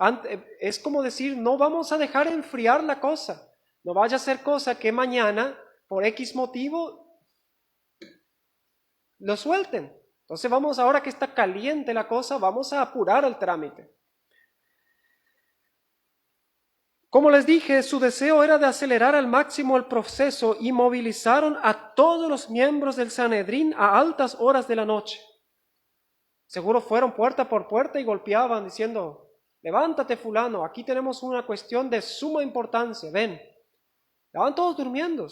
Es como decir, no vamos a dejar enfriar la cosa. No vaya a ser cosa que mañana, por X motivo, lo suelten. Entonces vamos, ahora que está caliente la cosa, vamos a apurar el trámite. Como les dije, su deseo era de acelerar al máximo el proceso y movilizaron a todos los miembros del Sanedrín a altas horas de la noche. Seguro fueron puerta por puerta y golpeaban diciendo, levántate fulano, aquí tenemos una cuestión de suma importancia, ven. Estaban todos durmiendo.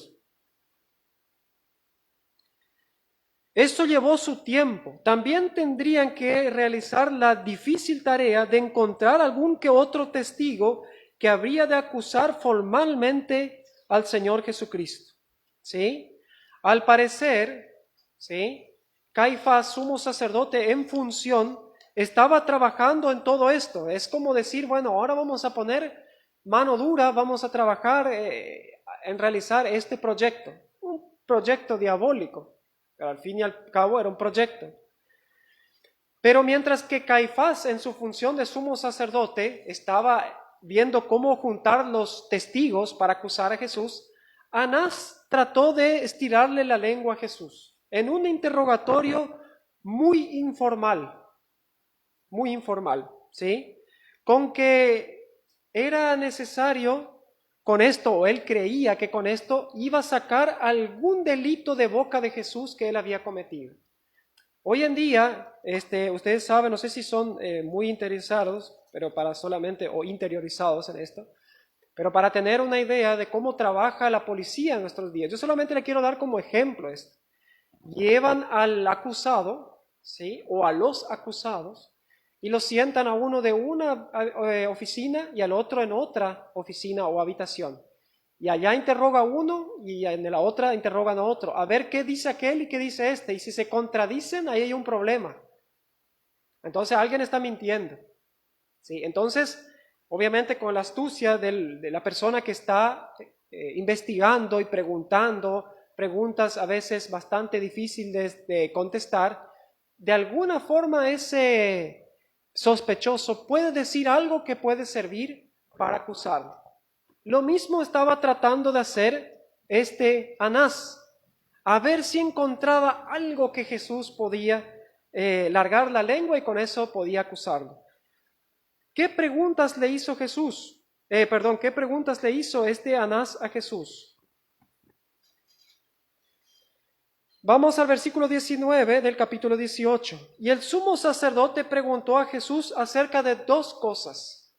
Esto llevó su tiempo. También tendrían que realizar la difícil tarea de encontrar algún que otro testigo que habría de acusar formalmente al Señor Jesucristo. ¿Sí? Al parecer, ¿sí?, Caifás, sumo sacerdote en función, estaba trabajando en todo esto. Es como decir, bueno, ahora vamos a poner mano dura, vamos a trabajar en realizar este proyecto. Un proyecto diabólico, pero al fin y al cabo era un proyecto. Pero mientras que Caifás, en su función de sumo sacerdote, estaba viendo cómo juntar los testigos para acusar a Jesús, Anás trató de estirarle la lengua a Jesús en un interrogatorio muy informal, ¿sí? Con que era necesario con esto, o él creía que con esto iba a sacar algún delito de boca de Jesús que él había cometido. Hoy en día, ustedes saben, no sé si son muy interesados, pero para solamente, o interiorizados en esto, pero para tener una idea de cómo trabaja la policía en nuestros días, yo solamente le quiero dar como ejemplo esto. Llevan al acusado, ¿sí?, o a los acusados, y los sientan a uno de una oficina y al otro en otra oficina o habitación. Y allá interroga a uno y en la otra interrogan a otro, a ver qué dice aquel y qué dice este. Y si se contradicen, ahí hay un problema. Entonces alguien está mintiendo. ¿Sí? Entonces, obviamente con la astucia de la persona que está investigando y preguntando, preguntas a veces bastante difíciles de contestar, de alguna forma ese sospechoso puede decir algo que puede servir para acusarlo. Lo mismo estaba tratando de hacer Anás, a ver si encontraba algo que Jesús podía largar la lengua y con eso podía acusarlo. ¿Qué preguntas le hizo ¿qué preguntas le hizo Anás a Jesús? Vamos al versículo 19 del capítulo 18. Y el sumo sacerdote preguntó a Jesús acerca de dos cosas: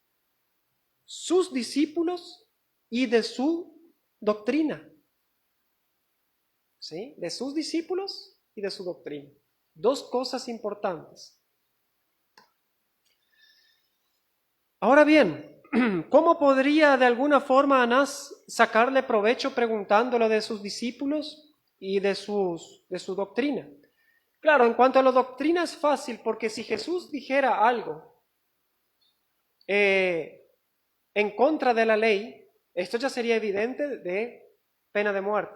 sus discípulos y de su doctrina. ¿Sí? De sus discípulos y de su doctrina. Dos cosas importantes. Ahora bien, ¿cómo podría de alguna forma Anás sacarle provecho preguntándole de sus discípulos y de su doctrina? Claro, en cuanto a la doctrina es fácil, porque si Jesús dijera algo en contra de la ley, esto ya sería evidente de pena de muerte.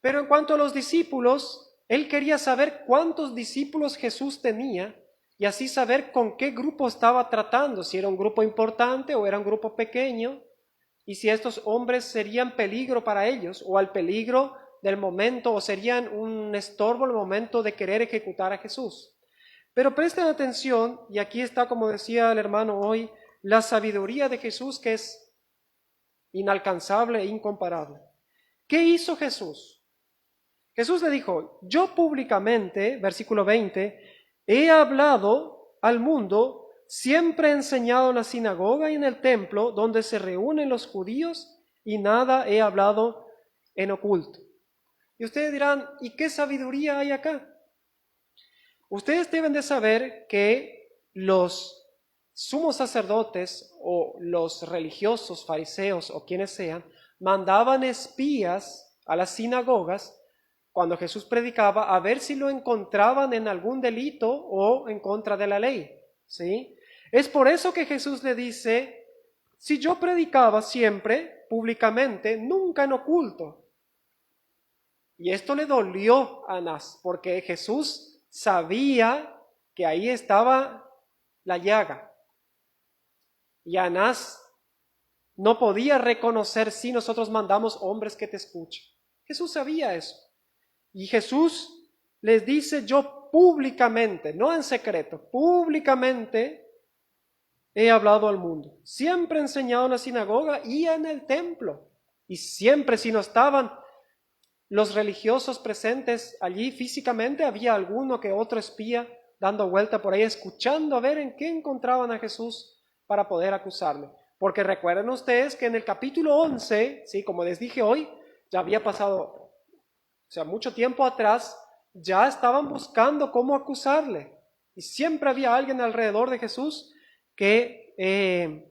Pero en cuanto a los discípulos, él quería saber cuántos discípulos Jesús tenía y así saber con qué grupo estaba tratando, si era un grupo importante o era un grupo pequeño, y si estos hombres serían peligro para ellos o al peligro del momento, o serían un estorbo al momento de querer ejecutar a Jesús. Pero presten atención, y aquí está, como decía el hermano hoy, la sabiduría de Jesús, que es inalcanzable e incomparable. ¿Qué hizo Jesús? Jesús le dijo: yo públicamente, versículo 20, he hablado al mundo, siempre he enseñado en la sinagoga y en el templo donde se reúnen los judíos, y nada he hablado en oculto. Y ustedes dirán: ¿y qué sabiduría hay acá? Ustedes deben de saber que los sumos sacerdotes o los religiosos, fariseos o quienes sean, mandaban espías a las sinagogas cuando Jesús predicaba a ver si lo encontraban en algún delito o en contra de la ley. ¿Sí? Es por eso que Jesús le dice: si yo predicaba siempre, públicamente, nunca en oculto. Y esto le dolió a Anás, porque Jesús sabía que ahí estaba la llaga. Y Anás no podía reconocer si nosotros mandamos hombres que te escuchen. Jesús sabía eso. Y Jesús les dice, yo públicamente, no en secreto, públicamente he hablado al mundo. Siempre he enseñado en la sinagoga y en el templo. Y siempre, si no estaban los religiosos presentes allí físicamente, había alguno que otro espía dando vuelta por ahí, escuchando a ver en qué encontraban a Jesús para poder acusarle. Porque recuerden ustedes que en el capítulo 11, ¿sí? Como les dije hoy, ya había pasado, mucho tiempo atrás, ya estaban buscando cómo acusarle. Y siempre había alguien alrededor de Jesús que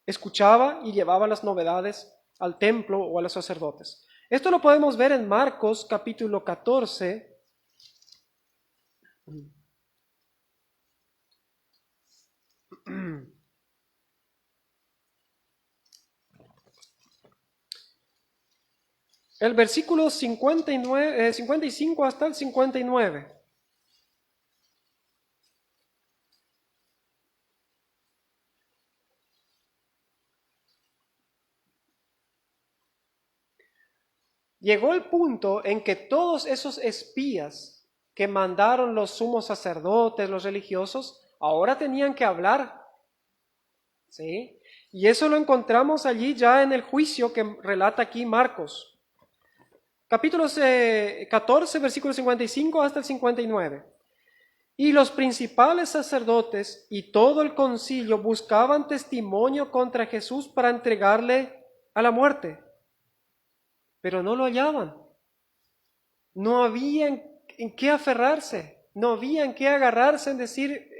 escuchaba y llevaba las novedades al templo o a los sacerdotes. Esto lo podemos ver en Marcos capítulo 14. El versículo 55 hasta el 59. Llegó el punto en que todos esos espías que mandaron los sumos sacerdotes, los religiosos, ahora tenían que hablar. ¿Sí? Y eso lo encontramos allí ya en el juicio que relata aquí Marcos. Capítulo 14, versículo 55 hasta el 59. Y los principales sacerdotes y todo el concilio buscaban testimonio contra Jesús para entregarle a la muerte, pero no lo hallaban. No había en qué aferrarse, no había en qué agarrarse en decir,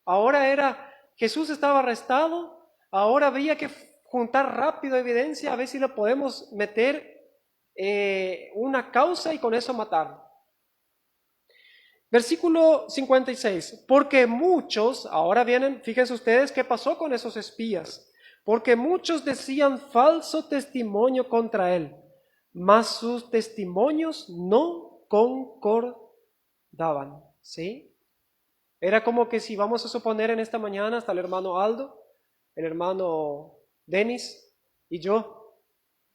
ahora Jesús estaba arrestado, ahora había que juntar rápido evidencia, a ver si lo podemos meter una causa y con eso matarlo. Versículo 56, porque muchos, ahora vienen, fíjense ustedes qué pasó con esos espías, porque muchos decían falso testimonio contra él, mas sus testimonios no concordaban, ¿sí? Era como que si vamos a suponer en esta mañana hasta el hermano Aldo, el hermano Denis y yo,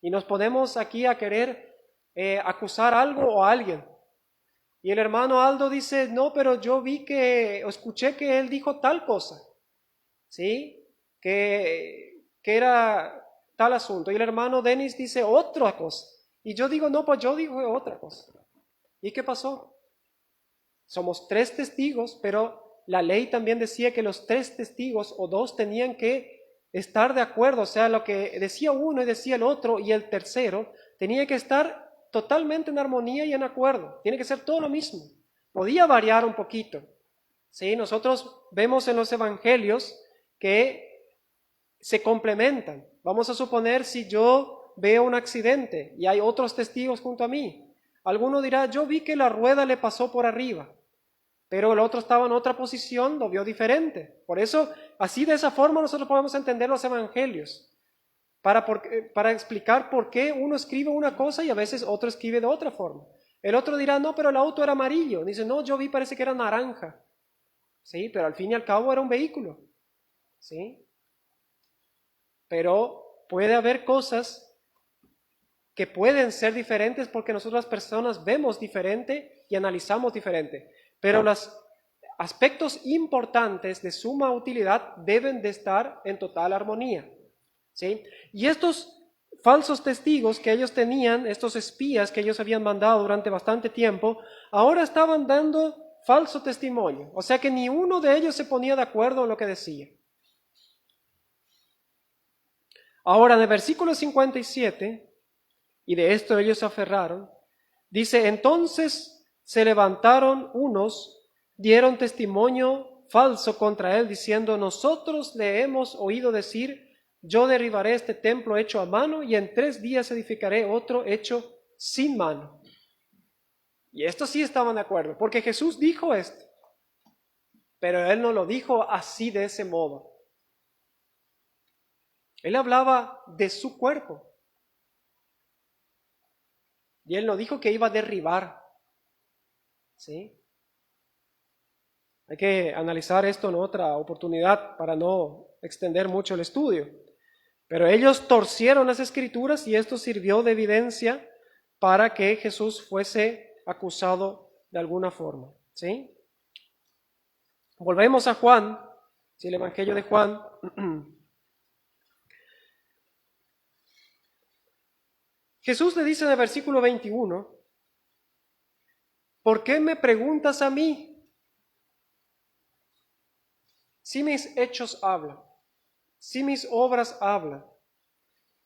y nos ponemos aquí a querer acusar algo o a alguien. Y el hermano Aldo dice, no, pero yo vi escuché que él dijo tal cosa, ¿sí? Que era tal asunto. Y el hermano Denis dice otra cosa. Y yo digo, no, pues yo digo otra cosa. ¿Y qué pasó? Somos 3 testigos, pero la ley también decía que los 3 testigos o 2 tenían que estar de acuerdo. O sea, lo que decía uno y decía el otro y el tercero tenía que estar totalmente en armonía y en acuerdo. Tiene que ser todo lo mismo. Podía variar un poquito. ¿Sí? Nosotros vemos en los evangelios que se complementan. Vamos a suponer si yo veo un accidente y hay otros testigos junto a mí. Alguno dirá, yo vi que la rueda le pasó por arriba, pero el otro estaba en otra posición, lo vio diferente. Por eso, así de esa forma nosotros podemos entender los evangelios. Para explicar por qué uno escribe una cosa y a veces otro escribe de otra forma. El otro dirá, no, pero el auto era amarillo. Dice, no, yo vi, parece que era naranja. Sí, pero al fin y al cabo era un vehículo. Sí. Pero puede haber cosas que pueden ser diferentes porque nosotros las personas vemos diferente y analizamos diferente. Pero los aspectos importantes de suma utilidad deben de estar en total armonía. ¿Sí? Y estos falsos testigos que ellos tenían, estos espías que ellos habían mandado durante bastante tiempo, ahora estaban dando falso testimonio. O sea que ni uno de ellos se ponía de acuerdo en lo que decía. Ahora en el versículo 57, y de esto ellos se aferraron, dice, entonces se levantaron unos, dieron testimonio falso contra él, diciendo, nosotros le hemos oído decir, yo derribaré este templo hecho a mano y en 3 días edificaré otro hecho sin mano. Y estos sí estaban de acuerdo, porque Jesús dijo esto, pero él no lo dijo así de ese modo. Él hablaba de su cuerpo. Y él no dijo que iba a derribar. ¿Sí? Hay que analizar esto en otra oportunidad para no extender mucho el estudio. Pero ellos torcieron las escrituras y esto sirvió de evidencia para que Jesús fuese acusado de alguna forma. ¿Sí? Volvemos a Juan, ¿sí? El Evangelio de Juan. Jesús le dice en el versículo 21, ¿por qué me preguntas a mí? Si mis hechos hablan, si mis obras hablan,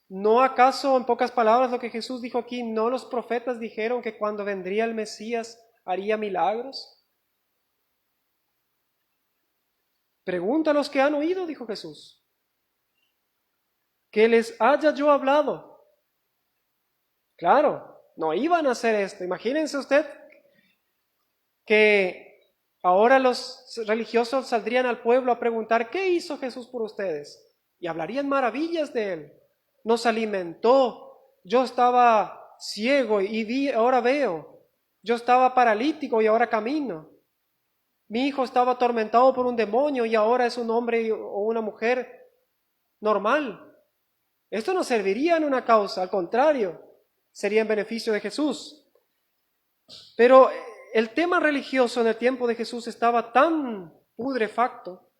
¿no acaso, en pocas palabras, lo que Jesús dijo aquí, no los profetas dijeron que cuando vendría el Mesías haría milagros? Pregunta a los que han oído, dijo Jesús, que les haya yo hablado. Claro, no iban a hacer esto. Imagínense usted que ahora los religiosos saldrían al pueblo a preguntar, ¿qué hizo Jesús por ustedes? Y hablarían maravillas de él. Nos alimentó. Yo estaba ciego y vi, ahora veo. Yo estaba paralítico y ahora camino. Mi hijo estaba atormentado por un demonio y ahora es un hombre o una mujer normal. Esto no serviría en una causa, al contrario, sería en beneficio de Jesús. Pero el tema religioso en el tiempo de Jesús estaba tan putrefacto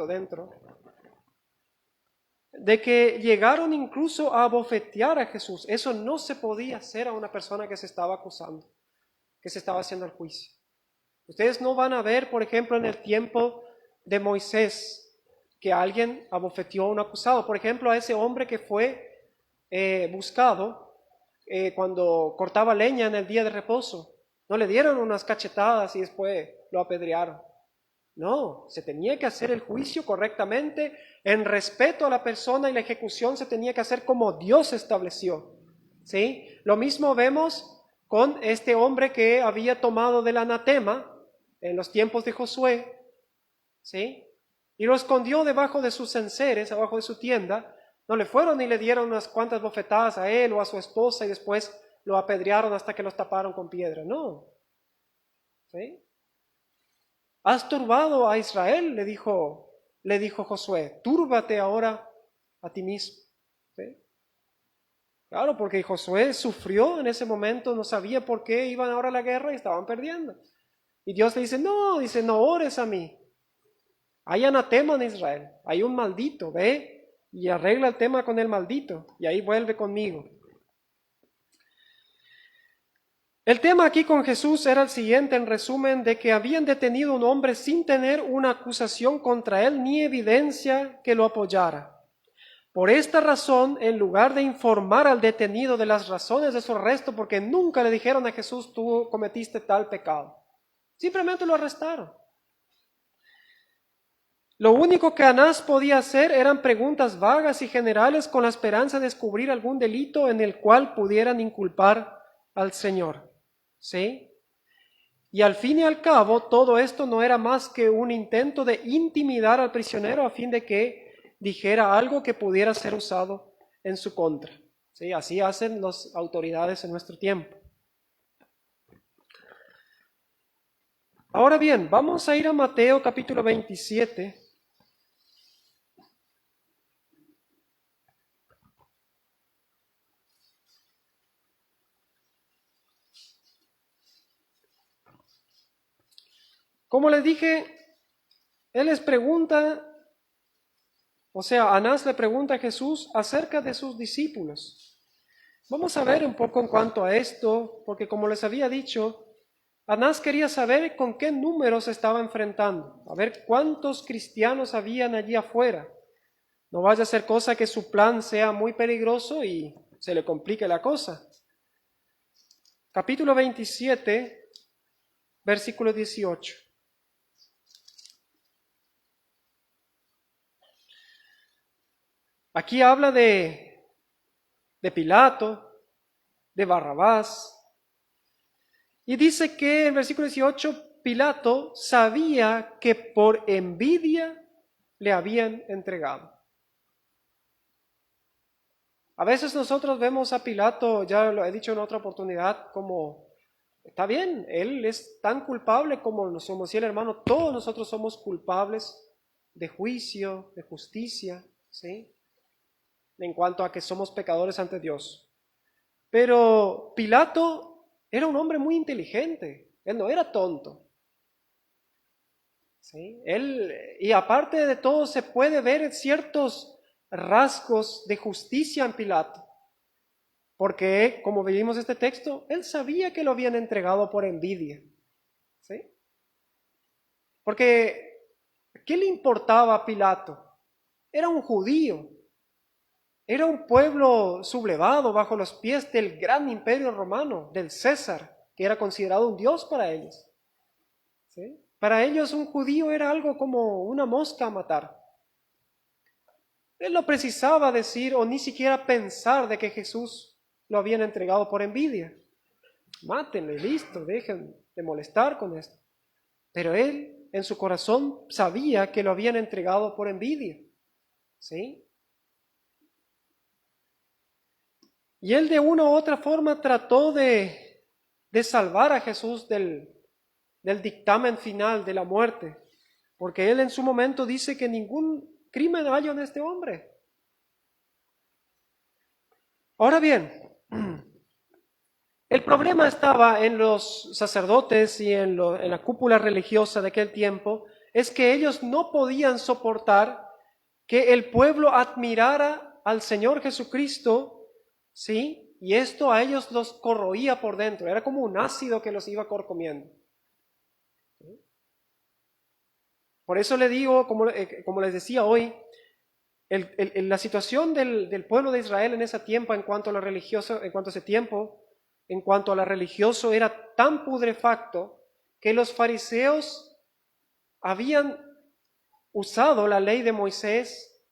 dentro, de que llegaron incluso a abofetear a Jesús. Eso no se podía hacer a una persona que se estaba acusando, que se estaba haciendo el juicio. Ustedes no van a ver, por ejemplo, en el tiempo de Moisés, que alguien abofeteó a un acusado. Por ejemplo, a ese hombre que fue buscado cuando cortaba leña en el día de reposo. No le dieron unas cachetadas y después lo apedrearon. No, se tenía que hacer el juicio correctamente, en respeto a la persona, y la ejecución se tenía que hacer como Dios estableció. ¿Sí? Lo mismo vemos con este hombre que había tomado del anatema en los tiempos de Josué, ¿sí? Y lo escondió debajo de sus enseres, abajo de su tienda. No le fueron y le dieron unas cuantas bofetadas a él o a su esposa y después lo apedrearon hasta que los taparon con piedra. No. ¿Sí? Has turbado a Israel, le dijo Josué. Túrbate ahora a ti mismo. ¿Sí? Claro, porque Josué sufrió en ese momento, no sabía por qué iban ahora a la guerra y estaban perdiendo. Y Dios le dice, no ores a mí. Hay anatema en Israel, hay un maldito, ve y arregla el tema con el maldito y ahí vuelve conmigo. El tema aquí con Jesús era el siguiente, en resumen, de que habían detenido a un hombre sin tener una acusación contra él ni evidencia que lo apoyara. Por esta razón, en lugar de informar al detenido de las razones de su arresto, porque nunca le dijeron a Jesús, tú cometiste tal pecado, simplemente lo arrestaron. Lo único que Anás podía hacer eran preguntas vagas y generales con la esperanza de descubrir algún delito en el cual pudieran inculpar al Señor. ¿Sí? Y al fin y al cabo, todo esto no era más que un intento de intimidar al prisionero a fin de que dijera algo que pudiera ser usado en su contra. ¿Sí? Así hacen las autoridades en nuestro tiempo. Ahora bien, vamos a ir a Mateo capítulo 27. Como les dije, él les pregunta, Anás le pregunta a Jesús acerca de sus discípulos. Vamos a ver un poco en cuanto a esto, porque como les había dicho, Anás quería saber con qué números se estaba enfrentando, a ver cuántos cristianos habían allí afuera. No vaya a ser cosa que su plan sea muy peligroso y se le complique la cosa. Capítulo 27, versículo 18. Aquí habla de Pilato, de Barrabás, y dice que en versículo 18 Pilato sabía que por envidia le habían entregado. A veces nosotros vemos a Pilato, ya lo he dicho en otra oportunidad, como, está bien, él es tan culpable como lo somos, y el hermano, todos nosotros somos culpables de juicio, de justicia, ¿sí? En cuanto a que somos pecadores ante Dios. Pero Pilato era un hombre muy inteligente, él no era tonto. ¿Sí? Y aparte de todo se puede ver ciertos rasgos de justicia en Pilato, porque como vimos este texto, él sabía que lo habían entregado por envidia. ¿Sí? Porque, ¿qué le importaba a Pilato? Era un judío, era un pueblo sublevado bajo los pies del gran imperio romano, del César, que era considerado un dios para ellos. ¿Sí? Para ellos un judío era algo como una mosca a matar. Él no precisaba decir o ni siquiera pensar de que Jesús lo habían entregado por envidia. Mátenlo y listo, dejen de molestar con esto. Pero él en su corazón sabía que lo habían entregado por envidia. ¿Sí? Y él de una u otra forma trató de salvar a Jesús del dictamen final de la muerte, porque él en su momento dice que ningún crimen hallo en este hombre. Ahora bien, el problema estaba en los sacerdotes y en la cúpula religiosa de aquel tiempo, es que ellos no podían soportar que el pueblo admirara al Señor Jesucristo, ¿sí? Y esto a ellos los corroía por dentro, era como un ácido que los iba corcomiendo. Por eso le digo, como les decía hoy, la situación del pueblo de Israel en ese tiempo, en cuanto a lo religioso, en cuanto a lo religioso, era tan putrefacto que los fariseos habían usado la ley de Moisés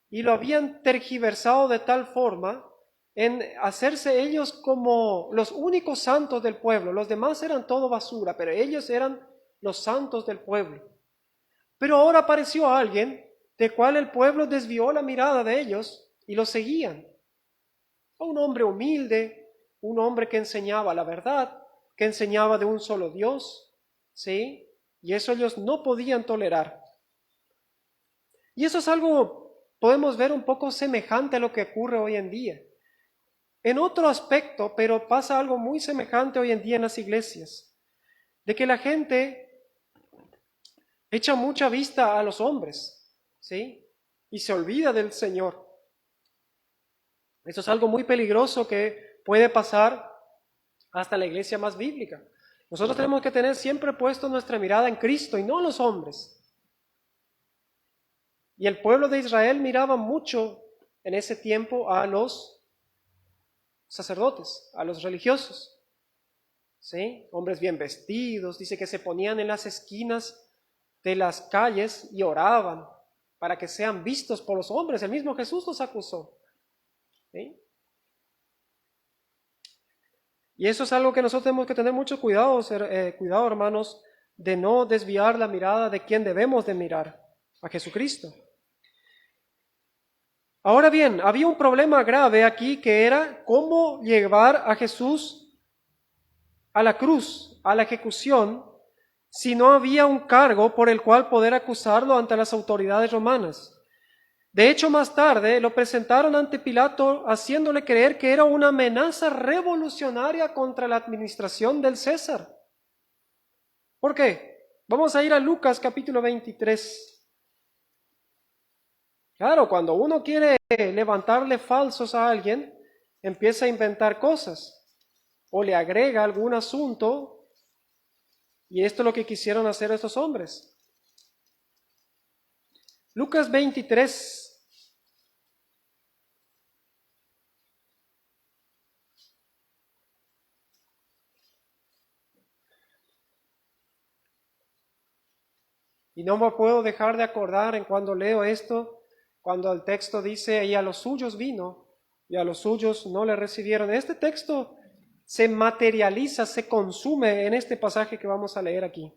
y lo habían tergiversado de tal forma en hacerse ellos como los únicos santos del pueblo. Los demás eran todo basura, pero ellos eran los santos del pueblo. Pero ahora apareció alguien del cual el pueblo desvió la mirada de ellos y lo seguían. Un hombre humilde, un hombre que enseñaba la verdad, que enseñaba de un solo Dios, ¿sí? Y eso ellos no podían tolerar. Y eso es algo, podemos ver un poco semejante a lo que ocurre hoy en día. En otro aspecto, pero pasa algo muy semejante hoy en día en las iglesias, de que la gente echa mucha vista a los hombres, ¿sí? Y se olvida del Señor. Eso es algo muy peligroso que puede pasar hasta la iglesia más bíblica. Nosotros tenemos que tener siempre puesto nuestra mirada en Cristo y no en los hombres. Y el pueblo de Israel miraba mucho en ese tiempo a los sacerdotes, a los religiosos, ¿sí? Hombres bien vestidos, dice que se ponían en las esquinas de las calles y oraban para que sean vistos por los hombres. El mismo Jesús los acusó. ¿Sí? Y eso es algo que nosotros tenemos que tener mucho cuidado, cuidado, hermanos, de no desviar la mirada de quien debemos de mirar, a Jesucristo. Ahora bien, había un problema grave aquí que era cómo llevar a Jesús a la cruz, a la ejecución, si no había un cargo por el cual poder acusarlo ante las autoridades romanas. De hecho, más tarde lo presentaron ante Pilato haciéndole creer que era una amenaza revolucionaria contra la administración del César. ¿Por qué? Vamos a ir a Lucas capítulo 23. Claro, cuando uno quiere levantarle falsos a alguien, empieza a inventar cosas o le agrega algún asunto. Y esto es lo que quisieron hacer estos hombres. Lucas 23. Y no me puedo dejar de acordar en cuando leo esto, cuando el texto dice, y a los suyos vino, y a los suyos no le recibieron. Este texto se materializa, se consume en este pasaje que vamos a leer aquí.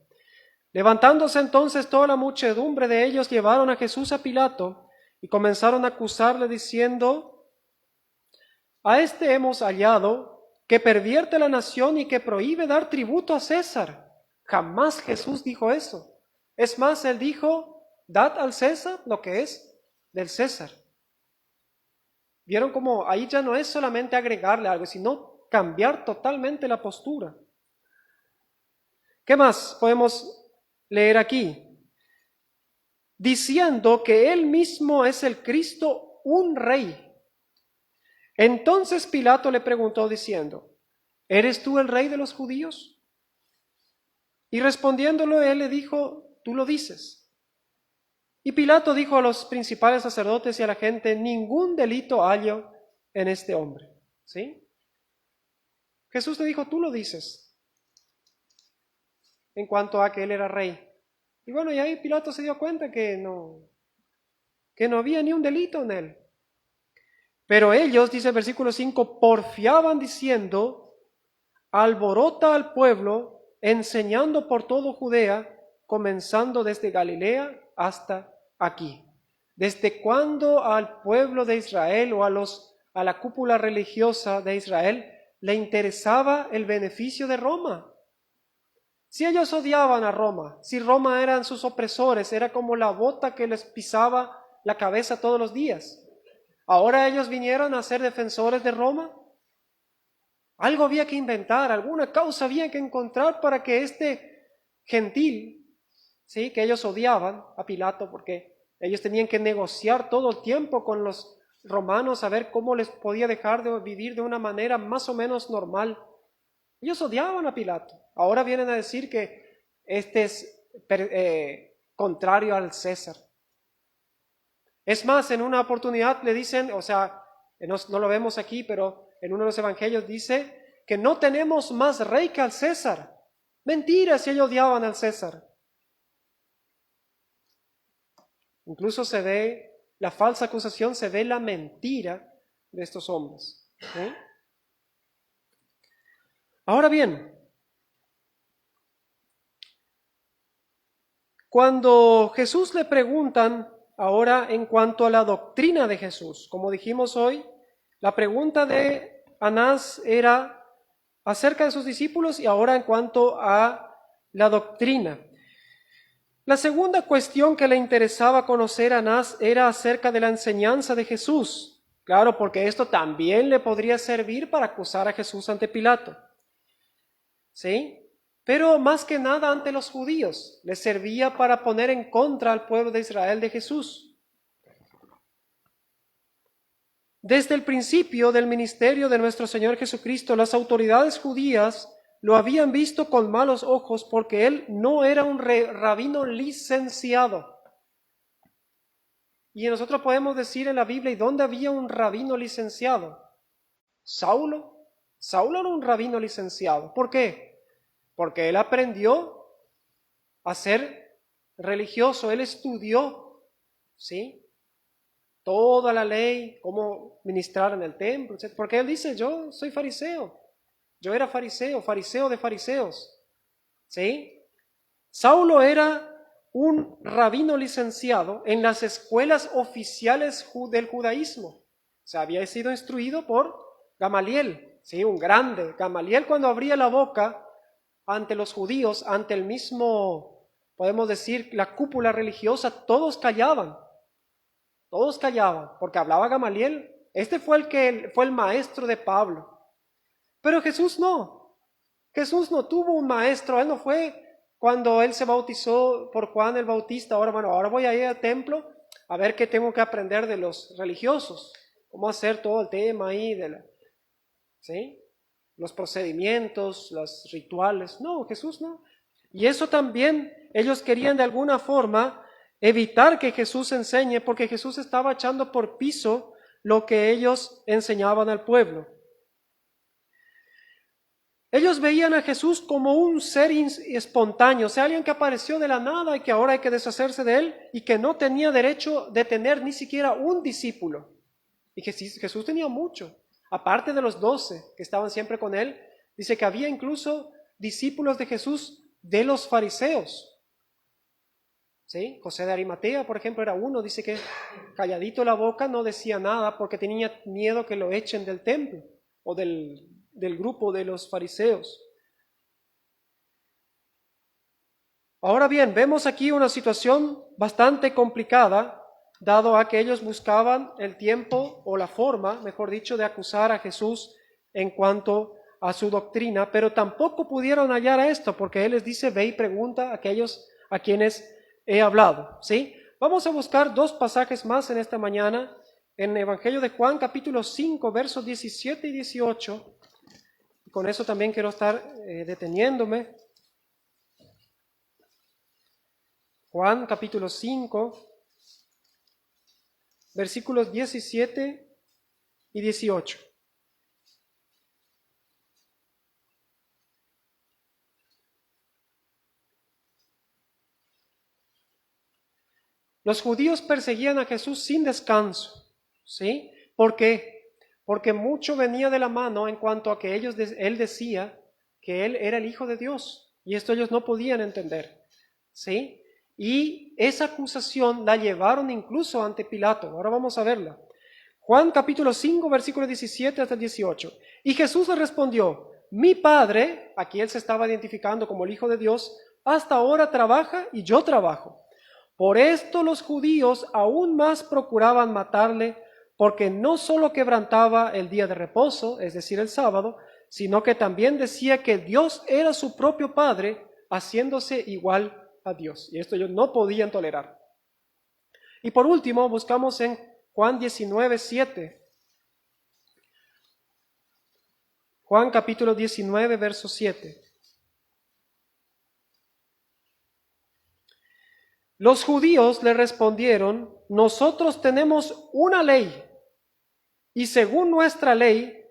Levantándose entonces toda la muchedumbre de ellos, llevaron a Jesús a Pilato y comenzaron a acusarle diciendo, a este hemos hallado que pervierte la nación y que prohíbe dar tributo a César. Jamás Jesús dijo eso. Es más, él dijo, dad al César lo que es del César. Vieron como ahí ya no es solamente agregarle algo, sino cambiar totalmente la postura. ¿Qué más podemos leer aquí? Diciendo que él mismo es el Cristo, un rey. Entonces Pilato le preguntó diciendo, ¿eres tú el rey de los judíos? Y respondiéndolo él le dijo, tú lo dices. Y Pilato dijo a los principales sacerdotes y a la gente, ningún delito hallo en este hombre. ¿Sí? Jesús le dijo, tú lo dices, en cuanto a que él era rey. Y bueno, y ahí Pilato se dio cuenta que no había ni un delito en él. Pero ellos, dice el versículo 5, porfiaban diciendo, alborota al pueblo, enseñando por todo Judea, comenzando desde Galilea hasta aquí. ¿Desde cuándo al pueblo de Israel o a la cúpula religiosa de Israel le interesaba el beneficio de Roma? Si ellos odiaban a Roma, si Roma eran sus opresores, era como la bota que les pisaba la cabeza todos los días. ¿Ahora ellos vinieron a ser defensores de Roma? Algo había que inventar, alguna causa había que encontrar para que este gentil, ¿sí?, que ellos odiaban a Pilato porque ellos tenían que negociar todo el tiempo con los romanos a ver cómo les podía dejar de vivir de una manera más o menos normal. Ellos odiaban a Pilato. Ahora vienen a decir que este es contrario al César. Es más, en una oportunidad le dicen, o sea, no lo vemos aquí, pero en uno de los evangelios dice que no tenemos más rey que al César. Mentira, si ellos odiaban al César. Incluso se ve la falsa acusación, se ve la mentira de estos hombres. ¿Sí? Ahora bien, cuando Jesús le preguntan ahora en cuanto a la doctrina de Jesús, como dijimos hoy, la pregunta de Anás era acerca de sus discípulos y ahora en cuanto a la doctrina. La segunda cuestión que le interesaba conocer a Anás era acerca de la enseñanza de Jesús. Claro, porque esto también le podría servir para acusar a Jesús ante Pilato. ¿Sí? Pero más que nada ante los judíos, les servía para poner en contra al pueblo de Israel de Jesús. Desde el principio del ministerio de nuestro Señor Jesucristo, las autoridades judías lo habían visto con malos ojos porque él no era un rabino licenciado. Y nosotros podemos decir en la Biblia, ¿y dónde había un rabino licenciado? Saulo. Saulo era un rabino licenciado. ¿Por qué? Porque él aprendió a ser religioso, él estudió, ¿sí?, toda la ley, cómo ministrar en el templo, etc. Porque él dice, yo soy fariseo, yo era fariseo, fariseo de fariseos, ¿sí? Saulo era un rabino licenciado en las escuelas oficiales del judaísmo. O sea, había sido instruido por Gamaliel, ¿sí?, un grande. Gamaliel, cuando abría la boca ante los judíos, ante el mismo, podemos decir, la cúpula religiosa, todos callaban, porque hablaba Gamaliel. Este fue el maestro de Pablo. Pero Jesús no tuvo un maestro. Él no fue cuando él se bautizó por Juan el Bautista. Ahora voy a ir al templo a ver qué tengo que aprender de los religiosos, cómo hacer todo el tema ahí ¿sí?, los procedimientos, los rituales. No, Jesús no. Y eso también ellos querían de alguna forma evitar que Jesús enseñe, porque Jesús estaba echando por piso lo que ellos enseñaban al pueblo. Ellos veían a Jesús como un ser espontáneo, o sea, alguien que apareció de la nada y que ahora hay que deshacerse de él y que no tenía derecho de tener ni siquiera un discípulo. Y Jesús tenía mucho. Aparte de los 12 que estaban siempre con él, dice que había incluso discípulos de Jesús de los fariseos. ¿Sí? José de Arimatea, por ejemplo, era uno. Dice que calladito la boca, no decía nada porque tenía miedo que lo echen del templo o del grupo de los fariseos. Ahora bien, vemos aquí una situación bastante complicada dado a que ellos buscaban el tiempo o la forma, mejor dicho, de acusar a Jesús en cuanto a su doctrina, pero tampoco pudieron hallar a esto, porque Él les dice, ve y pregunta a aquellos a quienes he hablado, ¿sí? Vamos a buscar dos pasajes más en esta mañana, en el Evangelio de Juan, capítulo 5, versos 17 y 18. Con eso también quiero estar deteniéndome. Juan, capítulo 5, versículos 17 y 18. Los judíos perseguían a Jesús sin descanso, ¿sí? ¿Por qué? Porque mucho venía de la mano en cuanto a que él decía que él era el Hijo de Dios, y esto ellos no podían entender, ¿sí? Y esa acusación la llevaron incluso ante Pilato. Ahora vamos a verla. Juan capítulo 5, versículo 17 hasta el 18. Y Jesús le respondió, mi Padre, aquí él se estaba identificando como el Hijo de Dios, hasta ahora trabaja y yo trabajo. Por esto los judíos aún más procuraban matarle, porque no solo quebrantaba el día de reposo, es decir, el sábado, sino que también decía que Dios era su propio Padre, haciéndose igual a Dios. Y esto ellos no podían tolerar. Y por último, buscamos en Juan 19, 7. Juan capítulo 19, verso 7. Los judíos le respondieron, nosotros tenemos una ley, y según nuestra ley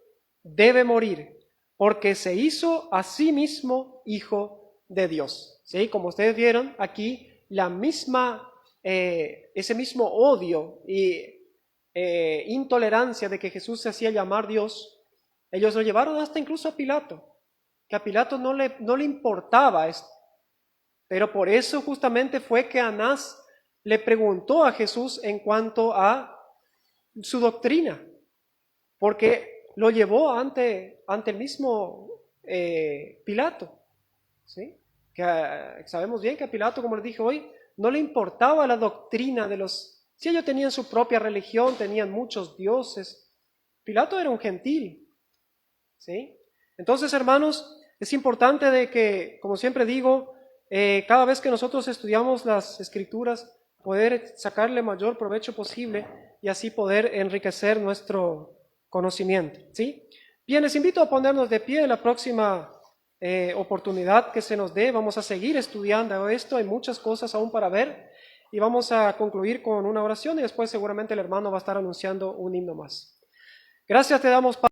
debe morir, porque se hizo a sí mismo hijo de Dios. ¿Sí? Como ustedes vieron aquí, la misma, ese mismo odio y intolerancia de que Jesús se hacía llamar Dios, ellos lo llevaron hasta incluso a Pilato, que a Pilato no le importaba esto. Pero por eso justamente fue que Anás le preguntó a Jesús en cuanto a su doctrina, porque lo llevó ante el mismo Pilato, ¿sí? Que sabemos bien que a Pilato, como les dije hoy, no le importaba la doctrina de los... Si ellos tenían su propia religión, tenían muchos dioses, Pilato era un gentil, ¿sí? Entonces, hermanos, es importante de que, como siempre digo, cada vez que nosotros estudiamos las Escrituras, poder sacarle mayor provecho posible y así poder enriquecer nuestro conocimiento, ¿sí? Bien, les invito a ponernos de pie en la próxima oportunidad que se nos dé. Vamos a seguir estudiando esto, hay muchas cosas aún para ver y vamos a concluir con una oración y después seguramente el hermano va a estar anunciando un himno más. Gracias te damos, Padre.